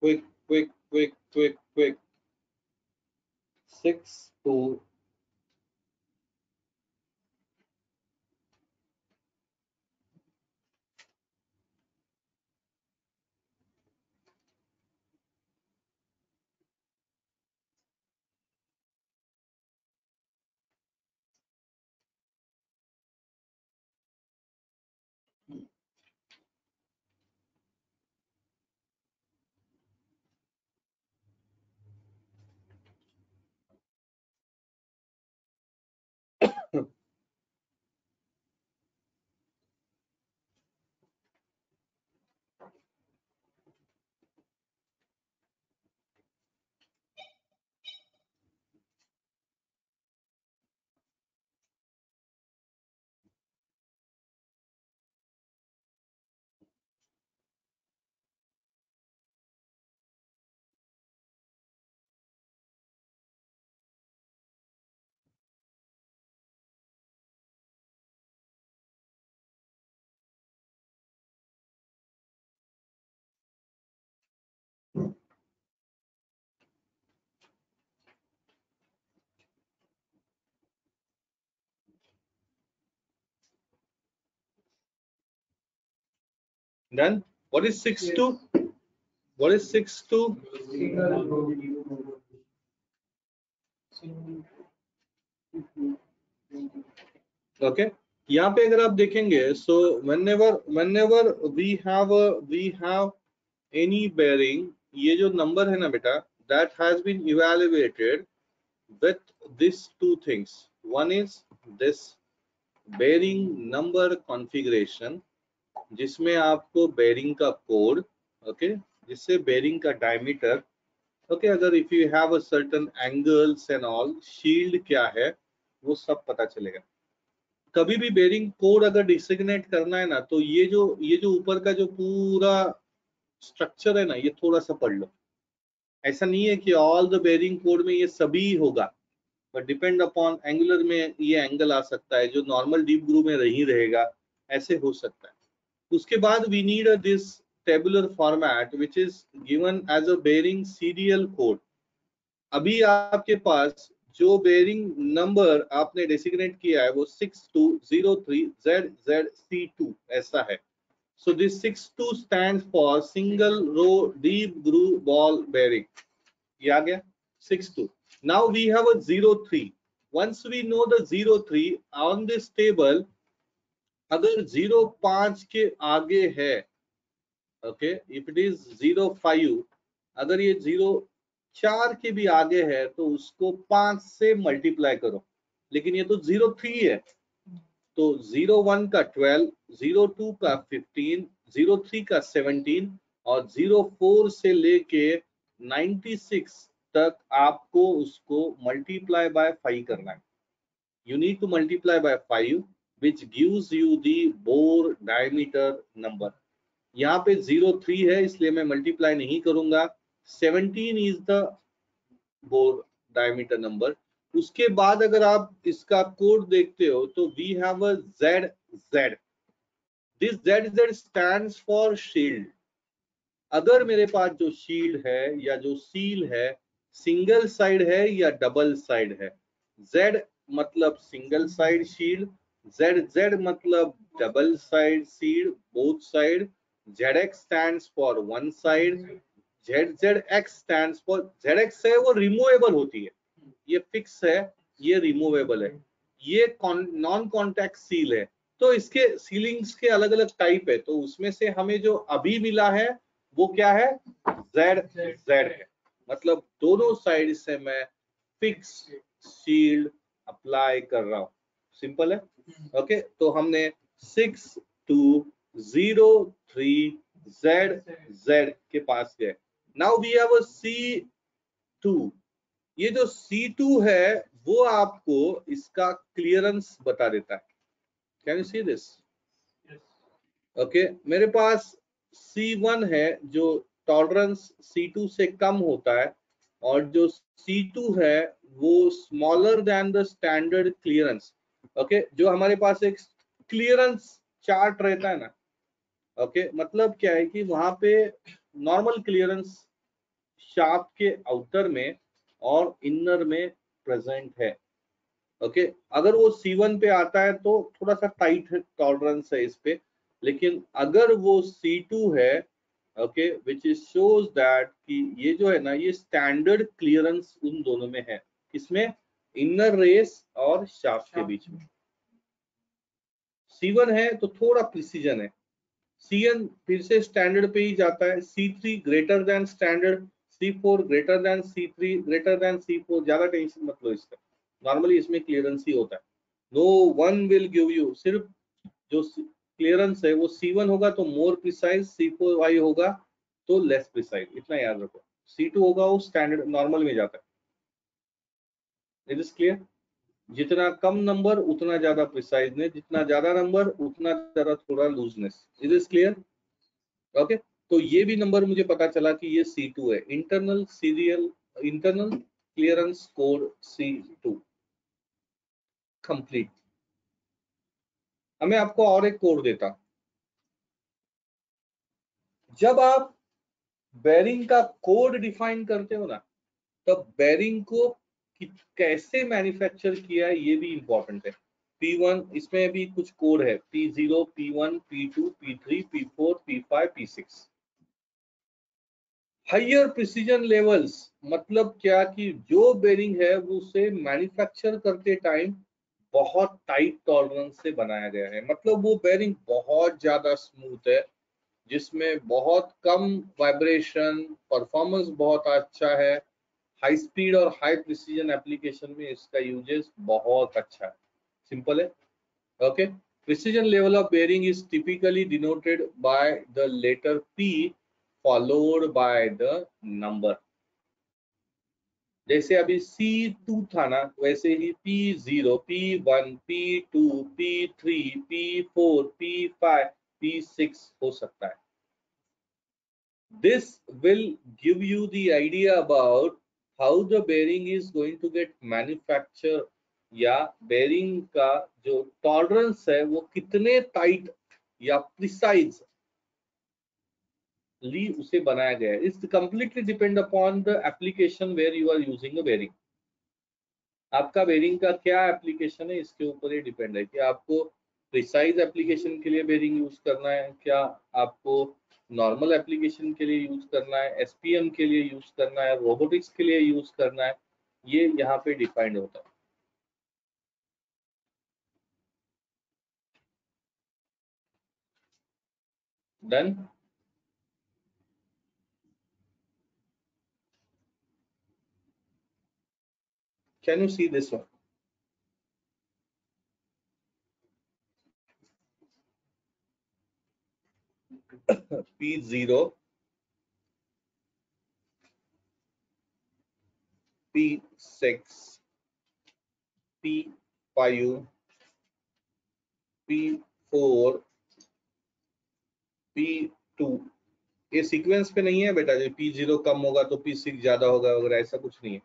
Quick, quick, quick, quick, quick. 6 to done. What is 6 to? What is 6 to? Okay. यहाँ पे अगर आप देखेंगे, so whenever we have any bearing, ये जो नंबर है ना बेटा, that has been evaluated with these two things. One is this bearing number configuration, जिसमें आपको बेरिंग का कोड ओके, जिससे बेरिंग का डायमीटर ओके, अगर if you have a certain angles and all, shield क्या है वो सब पता चलेगा। कभी भी बेरिंग कोड अगर डिसिग्नेट करना है ना, तो ये जो ऊपर का जो पूरा स्ट्रक्चर है ना, ये थोड़ा सा पढ़ लो। ऐसा नहीं है कि ऑल द बेरिंग कोड में ये सभी होगा, बट डिपेंड अपॉन एंगुलर में ये एंगल आ सकता है जो नॉर्मल डीप ग्रूव में नहीं रहेगा, ऐसे हो सकता है। उसके बाद we need this tabular format which is given as a bearing serial code। अभी आपके पास जो बेरिंग नंबर आपने डेसिग्नेट किया है वो 6203ZZC2 ऐसा है. So this 62 stands for single row deep groove ball bearing. ये आ गया 62. Now we have a 03. Once we know the 03 on this table, अगर 05 के आगे है, ओके, इफ इट इज 05, अगर ये 04 के भी आगे है तो उसको 5 से मल्टीप्लाई करो. लेकिन ये तो 03 है, तो 01 का 12, 02 का 15, 03 का 17 और 04 से लेके 96 तक आपको उसको मल्टीप्लाई बाय 5 करना है. You need to multiply by 5, which gives you the bore diameter number. यहाँ पे 03 है इसलिए मैं मल्टीप्लाई नहीं करूंगा. 17 is the bore diameter number. उसके बाद अगर आप इसका कोड देखते हो तो we have a ZZ. This ZZ stands for shield. अगर मेरे पास जो शील्ड है या जो सील है सिंगल साइड है या डबल साइड है, Z मतलब सिंगल साइड शील्ड, ZZ मतलब double side shield, both side. ZX stands for one side, ZZX stands for, ZX है वो रिमूवेबल होती है, ये फिक्स है, ये रिमूवेबल है. ये नॉन कॉन्टैक्ट सील है. तो इसके सीलिंग्स के अलग अलग टाइप है, तो उसमें से हमें जो अभी मिला है वो क्या है, ZZ है. मतलब दोनों साइड से मैं फिक्स शील्ड अप्लाई कर रहा हूं. सिंपल है. ओके, तो हमने 6203ZZ के पास गए. Now we have a C2. ये जो C2 है वो आपको इसका क्लियरेंस बता देता है. Can you see this? Okay, मेरे पास C1 है जो टॉलरेंस C2 से कम होता है, और जो C2 है वो smaller than the standard clearance. Okay, जो हमारे पास एक क्लियरेंस चार्ट रहता है ना, ओके, मतलब क्या है कि वहां पे नॉर्मल क्लियरेंस शाफ्ट के आउटर में और इनर में प्रेजेंट है. ओके, अगर वो C1 पे आता है तो थोड़ा सा टाइट टॉलरेंस है इस पे, लेकिन अगर वो C2 है, okay, which is shows that कि ये जो है ना ये स्टैंडर्ड क्लियरेंस उन दोनों में है. इसमें इनर रेस और शाफ्ट के बीच में. C1 है तो थोड़ा प्रिसीजन है. Cn फिर से स्टैंडर्ड पे ही जाता है. C3 greater than standard, C4 greater than C3 greater than C4. ज्यादा टेंशन मत लो इसका, नॉर्मली इसमें क्लियरेंस ही होता है. No one will give you, सिर्फ जो क्लियरेंस है वो C1 होगा तो मोर प्रिसाइज, C4Y होगा तो लेस प्रिसाइज. इतना याद रखो. C2 होगा वो स्टैंडर्ड नॉर्मल में जाता है. It is clear? जितना कम नंबर उतना ज्यादा प्रिसाइजनेस, जितना ज्यादा नंबर उतना ज्यादा थोड़ा looseness. It is clear? Okay, तो ये भी नंबर मुझे पता चला कि ये C2 है. Internal serial, internal clearance code C2 complete. अब मैं आपको और एक कोड देता. जब आप बेरिंग का कोड डिफाइन करते हो ना, तब बेरिंग को कैसे मैन्युफैक्चर किया है ये भी इंपॉर्टेंट है. P1, इसमें भी कुछ कोड है, P0, P1, P2, P3, P4, P5, P6. Higher precision levels मतलब क्या कि जो बेरिंग है वो उसे मैन्युफैक्चर करते टाइम बहुत टाइट टॉलरेंस से बनाया गया है. मतलब वो बेरिंग बहुत ज्यादा स्मूथ है, जिसमें बहुत कम वाइब्रेशन, परफॉर्मेंस बहुत अच्छा है, हाई स्पीड और हाई प्रिसीजन एप्लीकेशन में इसका यूजेस बहुत अच्छा है. सिंपल है. Okay, precision level of bearing is typically denoted by the letter P followed by the number. जैसे अभी C2 था ना, वैसे ही P0, P1, P2, P3, P4, P5, P6 हो सकता है. This will give you the idea about how the bearing is going to get manufactured, या bearing का जो टॉलरेंस है वो कितने टाइट या प्रिसाइज ली उसे बनाया गया है. It's completely depend upon the application where you are using a bearing. आपका बेरिंग का क्या एप्लीकेशन है इसके ऊपर ही डिपेंड है कि आपको प्रिसाइज एप्लीकेशन के लिए बेरिंग यूज करना है, क्या आपको नॉर्मल एप्लीकेशन के लिए यूज करना है, एसपीएम के लिए यूज करना है, रोबोटिक्स के लिए यूज करना है, ये यहाँ पे डिफाइंड होता है। Done. Can you see this one? P0, P6, P5, P4, P2। ये सीक्वेंस पे नहीं है बेटा, जो P0 कम होगा तो P6 ज्यादा होगा वगैरह, ऐसा कुछ नहीं है।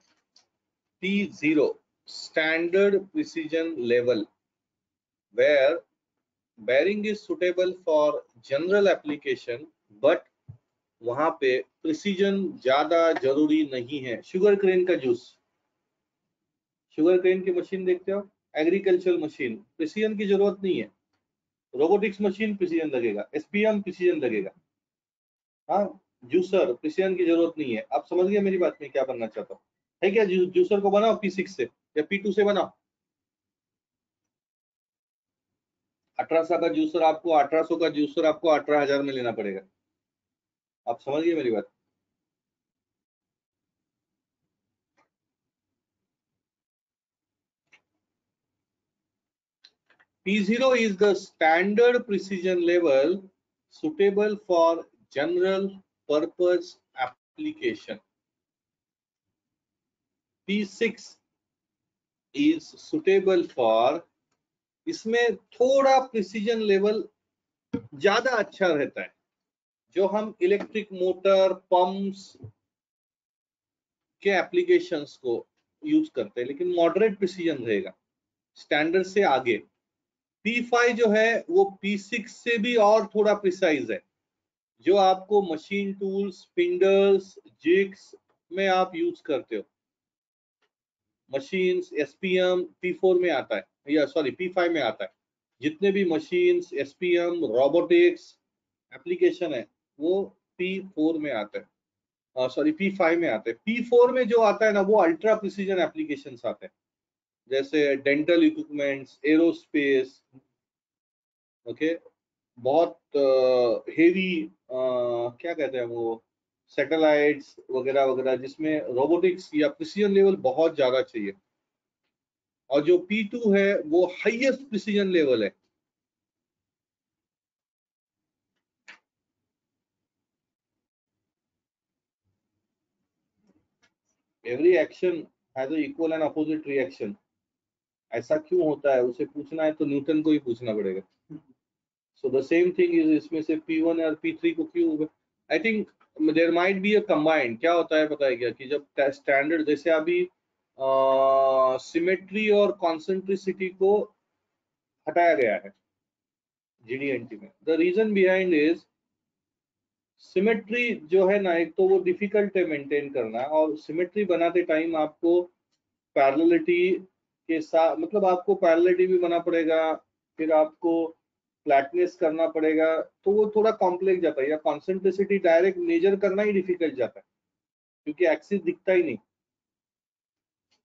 P0 standard precision level where bearing is suitable for general application but वहां पे प्रिसीजन ज्यादा जरूरी नहीं है। शुगर क्रेन का जूस, शुगर क्रेन की मशीन देखते हो, एग्रीकल्चरल मशीन, प्रिसीजन की जरूरत नहीं है। रोबोटिक्स मशीन प्रिसीजन लगेगा, एसपीएम प्रिसीजन लगेगा, हाँ जूसर प्रिसीजन की जरूरत नहीं है। आप समझ गए मेरी बात में क्या बनना चाहता हूँ? है क्या? जूसर को बनाओ P6 से या P2 से बनाओ। 1800 का जूसर आपको 1800 का जूसर आपको 18,000 में लेना पड़ेगा। आप समझ गए मेरी बात? P0 is the standard precision level suitable for general purpose application. P6 is suitable for, इसमें थोड़ा प्रिसीजन लेवल ज्यादा अच्छा रहता है, जो हम इलेक्ट्रिक मोटर पंप्स के एप्लीकेशंस को यूज करते हैं, लेकिन मॉडरेट प्रिसीजन रहेगा, स्टैंडर्ड से आगे। P5 जो है वो P6 से भी और थोड़ा प्रिसाइज है, जो आपको मशीन टूल्स, स्पिंडल्स, जिग्स में आप यूज करते हो। मशीन्स एसपीएम P4 में आता है, या सॉरी P5 में आता है। जितने भी मशीन्स, एसपीएम, रोबोटिक्स एप्लीकेशन है वो P4 में आता है, सॉरी P5 में आता है। P4 में जो आता है ना, वो अल्ट्रा प्रिसीजन एप्लीकेशंस आते हैं, जैसे डेंटल इक्विपमेंट्स, एरोस्पेस, ओके, बहुत हेवी क्या कहते हैं वो, सैटेलाइट्स वगैरह वगैरह, जिसमें रोबोटिक्स या प्रिसीजन लेवल बहुत ज्यादा चाहिए। और जो P2 है वो हाईएस्ट प्रिसीजन लेवल है। Every action has a equal and opposite reaction. ऐसा क्यों होता है उसे पूछना है तो न्यूटन को ही पूछना पड़ेगा। So the same thing is, इसमें से P1 और P3 को क्यों, I think there might be a combined. क्या होता है पता है क्या, कि जब स्टैंडर्ड, जैसे अभी सिमेट्री और कॉन्सेंट्रिसिटी को हटाया गया है GD&T में। The reason behind is, symmetry जो है ना, एक तो वो डिफिकल्ट है मेंटेन करना, और सिमेट्री बनाते टाइम आपको पैरेललिटी के साथ, मतलब आपको पैरेललिटी भी बना पड़ेगा, फिर आपको फ्लैटनेस करना पड़ेगा, तो वो थोड़ा कॉम्प्लेक्स जाता है। या कॉन्सेंट्रिसिटी डायरेक्ट मेजर करना ही डिफिकल्ट जाता है, क्योंकि एक्सिस दिखता ही नहीं।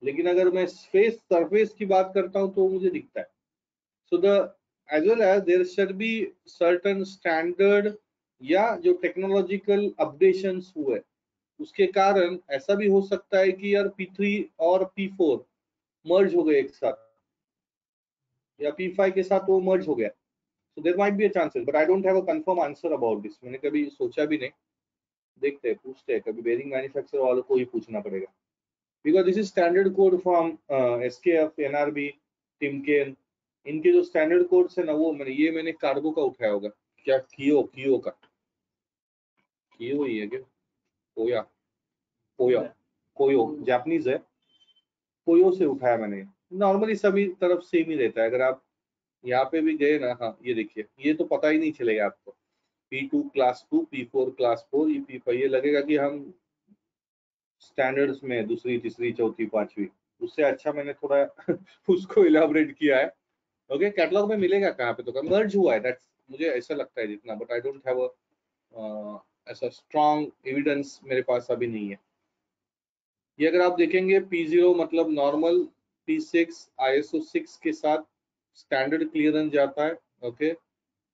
लेकिन अगर मैं स्पेस सरफेस की बात करता हूँ तो मुझे दिखता है। So the as well as there should be certain standard, या जो टेक्नोलॉजिकल अपडेशंस हुए उसके कारण ऐसा भी हो सकता है कि यार P3 और P4 मर्ज हो गए एक साथ, या P5 के साथ वो मर्ज हो गया। So there might be a chances, but I don't have a confirm answer about this. मैंने कभी सोचा भी नहीं, देखते हैं, पूछते हैं, कभी बेरिंग मैन्युफैक्चरर वालों को ही पूछना पड़ेगा, because this is standard code from SKF, NRB, Timken. इनके जो स्टैंडर्ड कोड्स है ना, वो मैंने कार्गो का उठाया होगा। क्या कियो का, कियो ही है क्या, कोया, कोया, कोयो जापानीज है, कोयो से उठाया मैंने। नॉर्मली सभी तरफ सेम ही रहता है। अगर आप यहाँ पे भी गए ना, हाँ ये देखिए, ये तो पता ही नहीं चलेगा आपको। P2 क्लास 2, P4 क्लास 4, ये P5, ये लगेगा कि हम स्टैंडर्ड्स में दूसरी, तीसरी, चौथी, पांचवी। उससे अच्छा मैंने थोड़ा उसको इलाबोरेट किया है। ओके, कैटलॉग में मिलेगा कहाँ पे, तो मर्ज हुआ है, दैट्स मुझे ऐसा लगता है जितना, बट आई डोंट हैव ऐसा स्ट्रॉन्ग एविडेंस मेरे पास अभी नहीं है। ये अगर आप देखेंगे P0 मतलब नॉर्मल, P6 ISO 6 के साथ स्टैंडर्ड क्लियरेंस जाता है। ओके,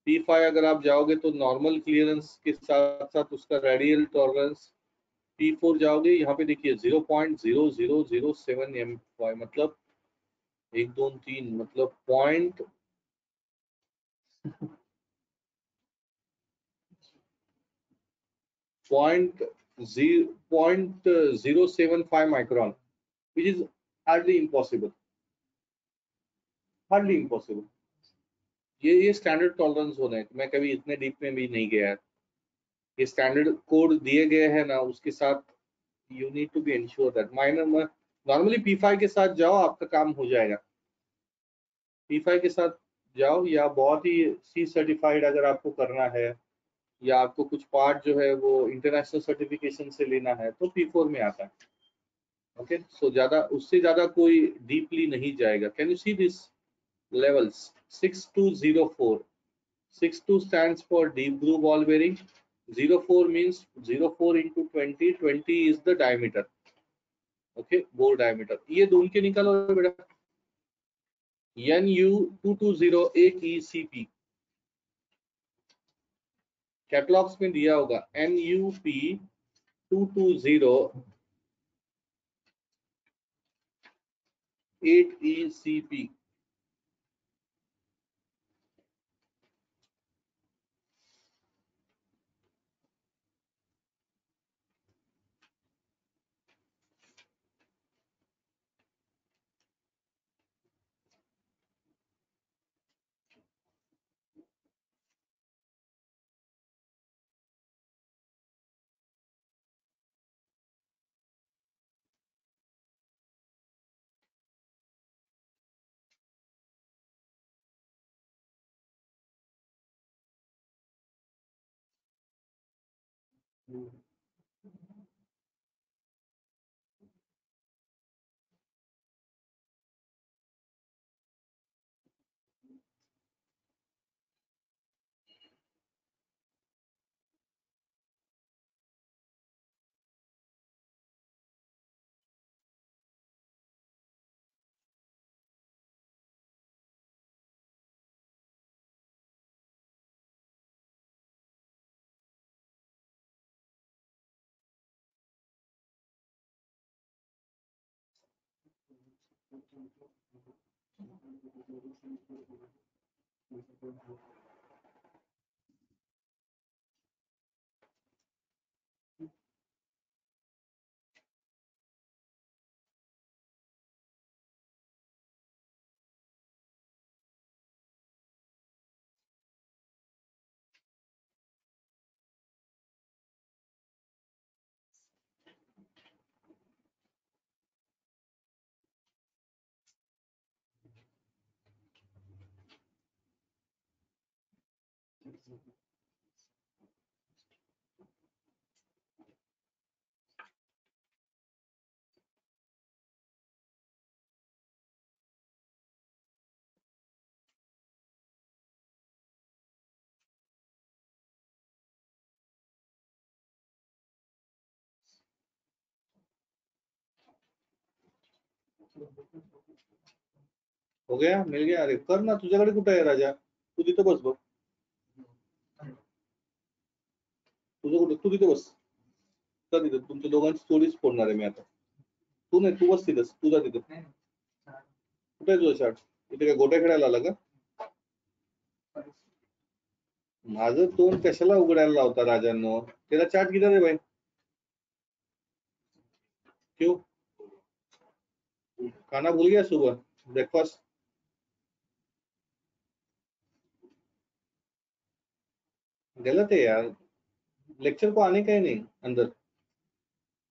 P5 अगर आप जाओगे तो नॉर्मल क्लियरेंस के साथ साथ उसका रेडियल टॉलरेंस। P4 जाओगे, यहाँ पे देखिए 0.0007 MFI, मतलब 1 2 3 मतलब point 0.075 micron, which is hardly impossible, hardly impossible. ये स्टैंडर्ड टॉलरेंस होने हैं, मैं कभी इतने डीप में भी नहीं गया है। ये स्टैंडर्ड कोड दिए गए हैं ना, उसके साथ you need to be ensure that minor में नॉर्मली P5 के साथ जाओ, आपका काम हो जाएगा। P5 के साथ जाओ, या बहुत ही C सर्टिफाइड अगर आपको करना है, या आपको कुछ पार्ट जो है वो इंटरनेशनल सर्टिफिकेशन से लेना है, तो P4 में आता है। ओके, सो ज्यादा उससे ज्यादा कोई डीपली नहीं जाएगा। Can you see this levels? 6204, 62 stands for deep groove ball bearing, 04 means 04 into 20, 20 is the diameter, okay, bore diameter। ये ढूंढ के निकालो बेटा, NU220 AECP, कैटलॉग्स में दिया होगा NUP220 8ECP। हो गया, मिल गया। अरे कर ना, तुझ्याकडे कुठे आहे राजा, तू तिथं बस बघ, तुझं कुठे, तू तिथे बस, कर तिथं, तुमच्या दोघांची स्टोरीज फोडणार आहे मी आता। तू नाही, तू बस तिथंच, तुझा तिथं कुठे आहे तुझा शार्ट? इथे काय गोट्या खेळायला आला का? माझं तोंड कशाला उघडायला लावता राजांनो, तेरा चाट किधर है भाई? क्यों? खाना भूल गया सुबह, ब्रेकफास्ट? गलत है यार, लेक्चर को आने का ही नहीं अंदर।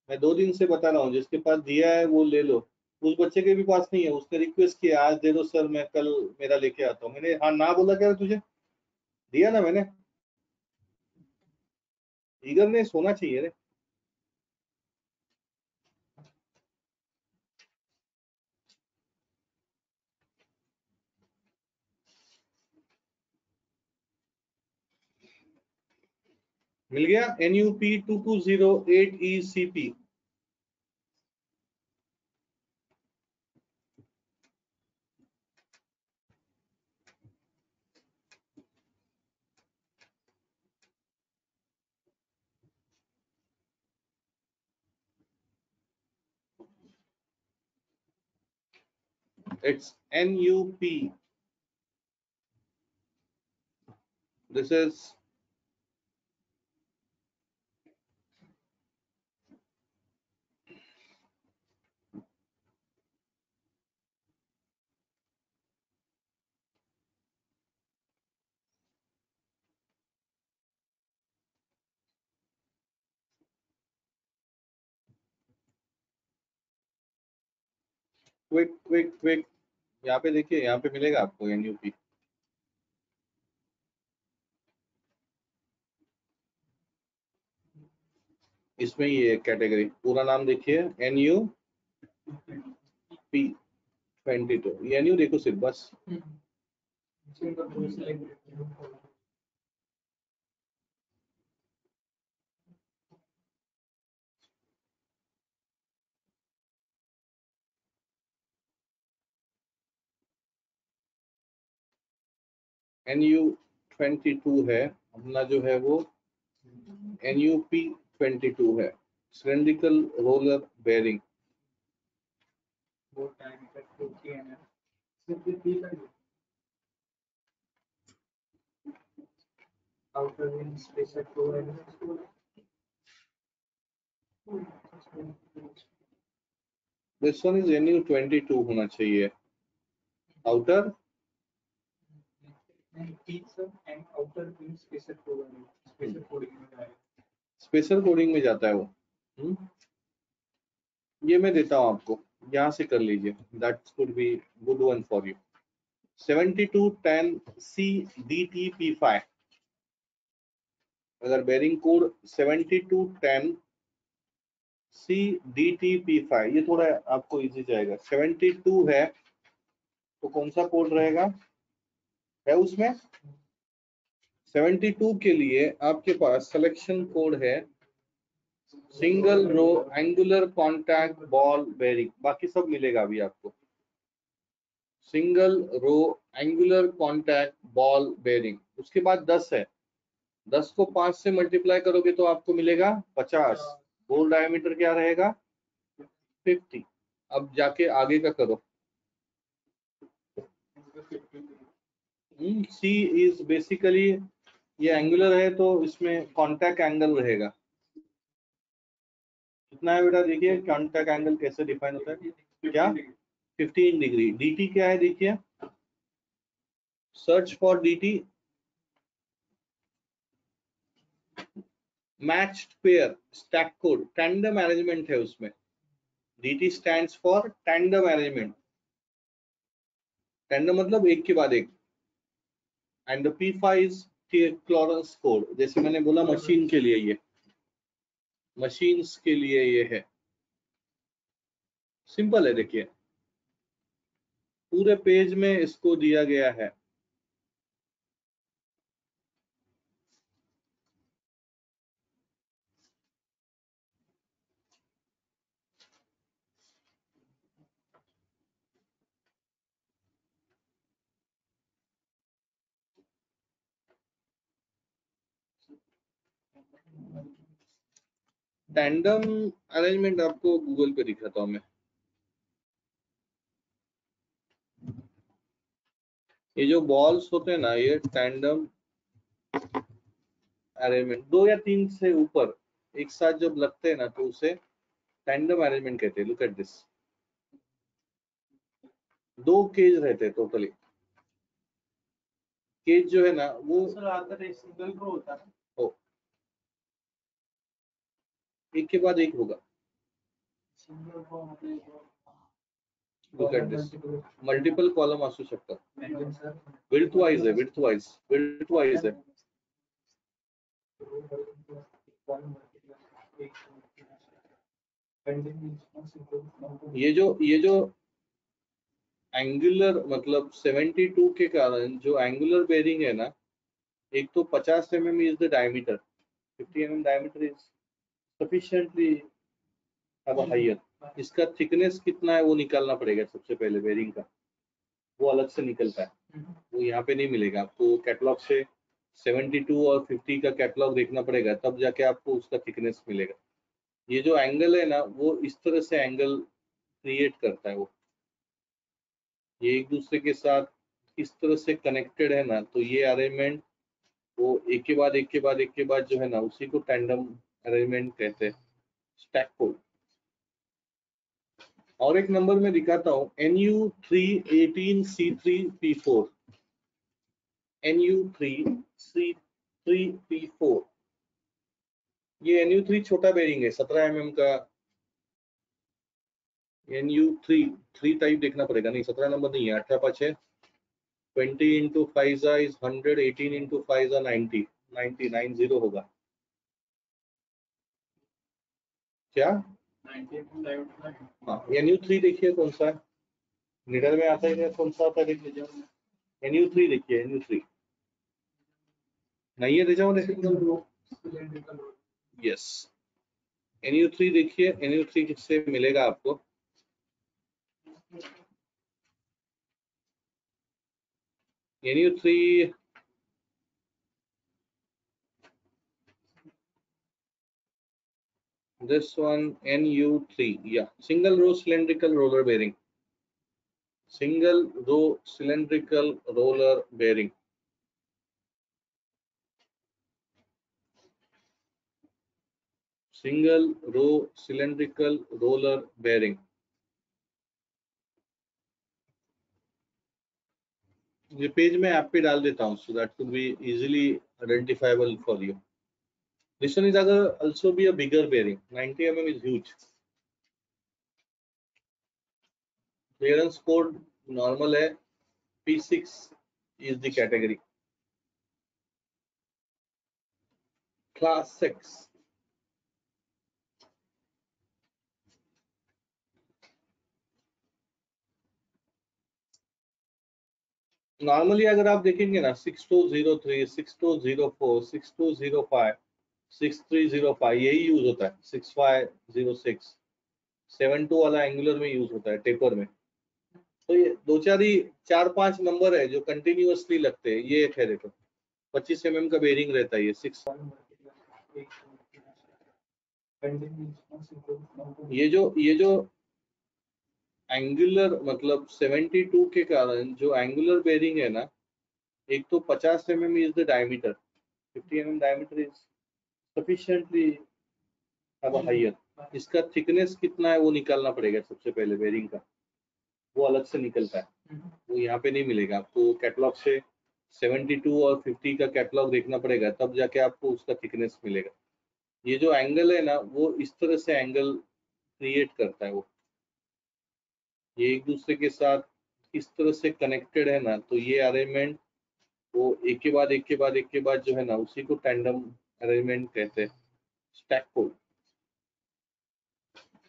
मैं 2 दिन से बता रहा हूँ, जिसके पास दिया है वो ले लो। उस बच्चे के भी पास नहीं है, उसने रिक्वेस्ट किया आज दे दो सर, मैं कल मेरा लेके आता हूँ। मैंने हाँ ना बोला क्या तुझे? दिया ना मैंने। ईगरनेस होना चाहिए रे। मिल गया NUP 2208 ECP। It's NUP. This is quick. यहाँ पे देखिए, यहाँ पे मिलेगा आपको NUP। इसमें ये कैटेगरी पूरा नाम देखिए NUP 22। ये NU देखो सिर्फ बस। NU 22 है अपना, जो है वो NUP 22 है, cylindrical roller bearing. This one is NU 22 होना चाहिए। आउटर स्पेशल कोडिंग में जाता है वो। ये मैं देता हूँ आपको, यहाँ से कर लीजिए। That could be good one for you. 7210 CDTP5। अगर बेरिंग कोड 7210 CDTP5, ये थोड़ा आपको इजी जाएगा। 72 है तो कौन सा कोड रहेगा, है उसमें 72 के लिए आपके पास सिलेक्शन कोड है single row angular contact ball bearing. बाकी सब मिलेगा अभी आपको। Single row angular contact ball bearing. उसके बाद 10 है, 10 को 5 से मल्टीप्लाई करोगे तो आपको मिलेगा 50। होल डायमीटर क्या रहेगा 50। अब जाके आगे का करो। C इज बेसिकली, ये एंगुलर है तो इसमें कॉन्टैक्ट एंगल रहेगा। कितना है बेटा, देखिए कॉन्टैक्ट एंगल कैसे डिफाइन होता है, क्या 15 डिग्री। DT क्या है देखिए, search for DT, matched pair stack code, tandem arrangement है उसमें। DT stands for tandem arrangement. Tandem मतलब एक के बाद एक। And P5 is clearance code. जैसे मैंने बोला मशीन के लिए, ये मशीन्स के लिए ये है। सिंपल है, देखिए पूरे पेज में इसको दिया गया है। टैंडम अरेंजमेंट आपको गूगल पे दिखाता हूं मैं। ये जो बॉल्स होते हैं ना, ये टैंडम अरेंजमेंट, 2 या 3 से ऊपर एक साथ जब लगते हैं ना तो उसे टैंडम अरेंजमेंट कहते हैं। लुक एट दिस, 2 केज रहते हैं टोटली। केज जो है ना वो सिंगल रो होता है, हो एक के बाद एक होगा। Look at this, multiple column असू शकतात। विड्थ वाइज है, विड्थ वाइज है। ये जो एंगुलर मतलब 72 के कारण जो एंगुलर बेरिंग है ना, एक तो 50 mm is the diameter, 50 mm diameter is sufficiently have a higher. इसका थिकनेस कितना है वो निकालना पड़ेगा सबसे पहले बेरिंग का, वो अलग से निकलता है, वो यहाँ पे नहीं मिलेगा आपको। कैटलॉग से 72 और 50 का कैटलॉग देखना पड़ेगा, तब जाके आपको उसका थिकनेस मिलेगा। ये जो एंगल है ना, वो इस तरह से एंगल क्रिएट करता है, वो ये एक दूसरे के साथ इस तरह से कनेक्टेड है ना, तो ये अरेंजमेंट वो एक के बाद एक के बाद एक के बाद जो है ना, उसी को टैंडम अरेंजमेंट कहते हैं, स्टैक फोल्ड। और एक नंबर में दिखाता हूँ, NU318C3P4, NU3C3P4। ये NU3 छोटा बेरिंग है, 17 mm का। NU3 टाइप देखना पड़ेगा, नहीं 17 नंबर नहीं है, 18/5 है। 20 into 5 is 100, 18 into 5 is 90, 90 होगा क्या? हाँ, NU3 देखिए कौन सा है, नीडल में आता है, कौन सा आता है देख लीजिए। NU3 देखिए, NU3 नहीं है, देखिए। यस, NU3 देखिए, NU3 किससे मिलेगा आपको? NU3 this one, NU3, yeah, single row cylindrical roller bearing, single row cylindrical roller bearing, single row cylindrical roller bearing। ये पेज में ऐप पे डाल देता हूँ, so that could be easily identifiable for you. This one is also be a bigger bearing, 90 mm is huge. Clearance code normal है, P6 is the category, class 6। Normally अगर आप देखेंगे ना, 6203, 6204, 6205, 6305 यही यूज होता है। 6506, 72 वाला एंगुलर में यूज होता है, टेपर में। तो ये दो चार पांच नंबर है जो कंटिन्यूअसली लगते हैं। ये एक है, देखो 25 mm का बेरिंग रहता है ये 6। ये जो एंगुलर मतलब 72 के कारण जो एंगुलर बेरिंग है ना, एक तो 50 mm is the diameter, 50 mm diameter is sufficiently have a higher. इसका थिकनेस कितना है वो निकालना पड़ेगा सबसे पहले बेरिंग का, वो अलग से निकलता है, वो यहाँ पे नहीं मिलेगा आपको। कैटलॉग से 72 और 50 का कैटलॉग देखना पड़ेगा, तब जाके आपको उसका थिकनेस मिलेगा। ये जो एंगल है ना, वो इस तरह से एंगल क्रिएट करता है, वो ये एक दूसरे के साथ इस तरह से कनेक्टेड है ना, तो ये अरेंजमेंट वो एक के बाद एक के बाद एक के बाद जो है ना, उसी को टैंडम अरेंजमेंट कहते हैं, स्टैक फोल्ड।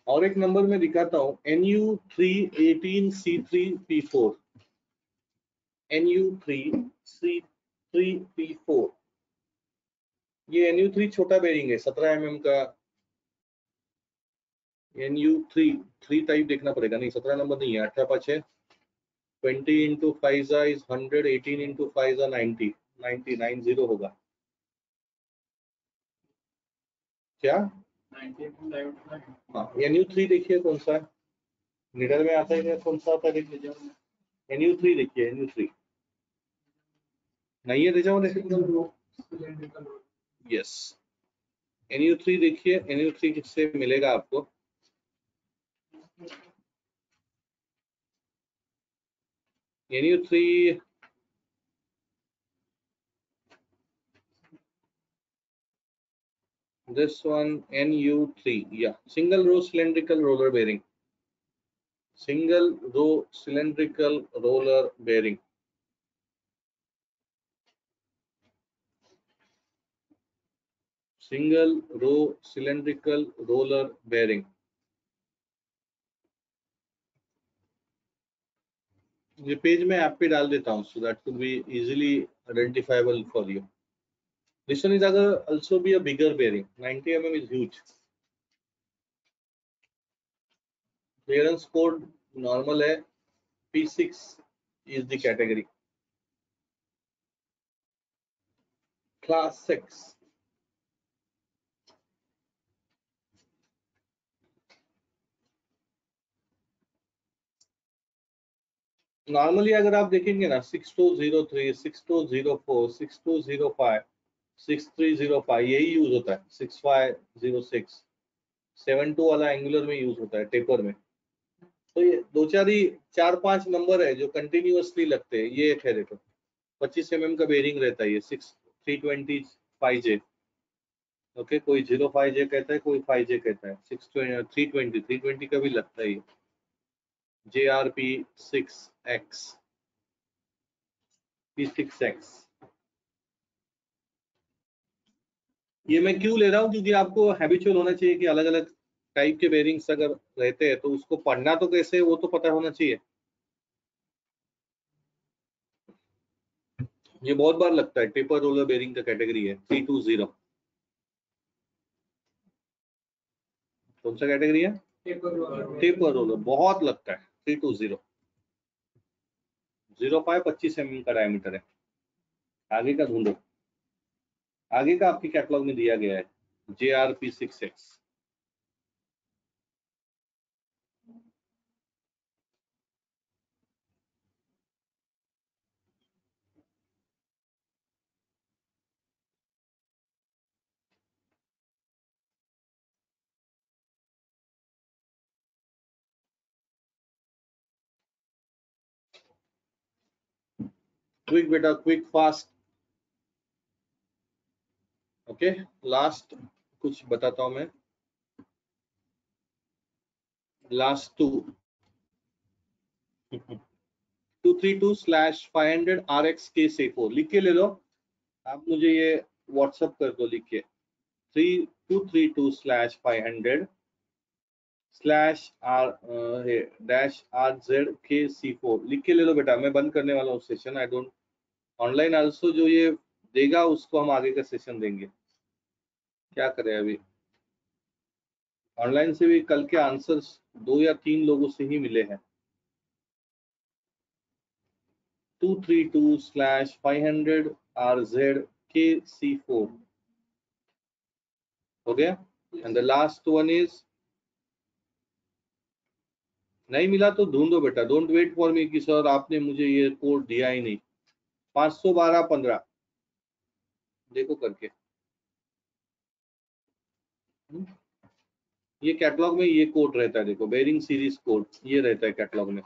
और एक नंबर में दिखाता हूँ, NU318C3P4, NU3C3P4। ये NU3 छोटा बेरिंग है, 17 mm का। NU3 टाइप देखना पड़ेगा, नहीं 17 नंबर नहीं है, 18/5 है। 20 into 5 is 100, 18 into 5 is 90, 90 होगा क्या? हाँ, NU3 देखिए कौन सा है, नीडल में आता है, कौन सा आता है देख लीजिए। NU3 देखिए, NU3 नहीं है, देखिए। यस, NU3 देखिए, NU3 किससे मिलेगा आपको? NU3 this one, NU3, yeah, single row cylindrical roller bearing, single row cylindrical roller bearing, single row cylindrical roller bearing। ये पेज में ऐप पे डाल देता हूँ, so that could be easily identifiable for you. This one is also be a bigger bearing. 90 mm is huge. Clearance code normal है. P6 is the category. Class 6. Normally अगर आप देखेंगे ना 6203, 6204, 6205, 6305 यही यूज होता है. 6506, 72 वाला एंगुलर में यूज होता है टेपर में. तो ये 4-5 नंबर है जो कंटिन्यूअसली लगते हैं. ये एक है देखो 25 mm का बेरिंग रहता है. ये 325J. ओके, कोई 05J कहता है, कोई 5J कहता है. 320 का भी लगता है. ये JRP6X, P6X. ये मैं क्यों ले रहा हूँ, क्योंकि आपको हैबिचुअल होना चाहिए कि अलग अलग टाइप के बेरिंग्स अगर रहते हैं तो उसको पढ़ना तो कैसे वो तो पता होना चाहिए. ये बहुत बार लगता है. टेपर रोलर बेरिंग का कैटेगरी है 320. कौन सा कैटेगरी है? Taper roller. बहुत लगता है 320. 05 25 mm का डायमीटर है. आगे का ढूंढो. आगे का आपके कैटलॉग में दिया गया है JRP6X. क्विक बेटा, क्विक फास्ट. ओके, लास्ट कुछ बताता हूं मैं. लास्ट 232/500 RX K4 लिख के ले लो. आप मुझे ये व्हाट्सएप कर दो लिख के. 232/500/RZ K4 लिख के ले लो बेटा. मैं बंद करने वाला हूँ session. I don't online also जो ये देगा उसको हम आगे का सेशन देंगे. क्या करें अभी. ऑनलाइन से भी कल के आंसर्स 2 या 3 लोगों से ही मिले हैं. 232/500 RZ KC4 हो गया. And the last one is, नहीं मिला तो ढूंढो बेटा. डोंट वेट फॉर मी कि सर आपने मुझे ये कोड दिया ही नहीं. 512/15 देखो करके. ये कैटलॉग में ये कोड रहता है. देखो बेरिंग सीरीज कोड ये रहता है कैटलॉग में.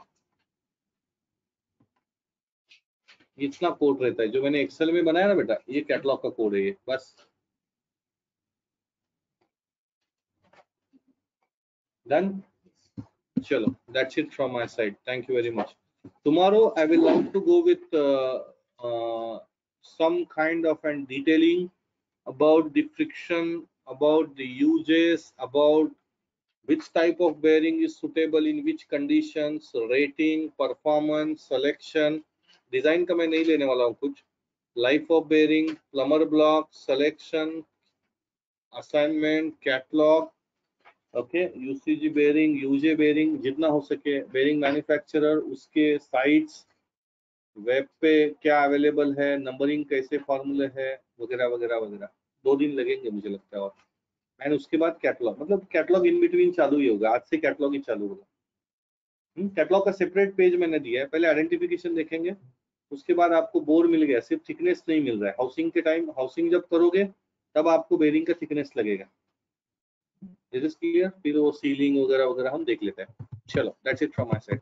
इतना कोड रहता है जो मैंने एक्सेल में बनाया ना बेटा. ये कैटलॉग का कोड है ये. बस डन. चलो, that's it from my side. Thank you very much. Tomorrow I will like to go with some kind of an detailing about the friction, about the uses, about which type of bearing is suitable in which conditions, rating, performance, selection. Design का मैं नहीं लेने वाला हूँ कुछ. Life of bearing, plummer block, selection, assignment, catalogue. Okay, UCG bearing, UJ bearing, जितना हो सके. बेरिंग मैन्युफैक्चरर, उसके साइट्स, वेब पे क्या अवेलेबल है, नंबरिंग कैसे फॉर्मूले है, वगैरह वगैरह वगैरह. 2 दिन लगेंगे मुझे लगता है. और एंड उसके बाद कैटलॉग. मतलब कैटलॉग इन बिटवीन चालू ही होगा. आज से कैटलॉग ही चालू होगा. कैटलॉग का सेपरेट पेज मैंने दिया है. पहले आइडेंटिफिकेशन देखेंगे, उसके बाद आपको बोर मिल गया. सिर्फ थिकनेस नहीं मिल रहा है. हाउसिंग के टाइम, हाउसिंग जब करोगे तब आपको बेरिंग का थिकनेस लगेगा. Is this clear? फिर वो सीलिंग वगैरह वगैरह हम देख लेते हैं. चलो, that's it from my side.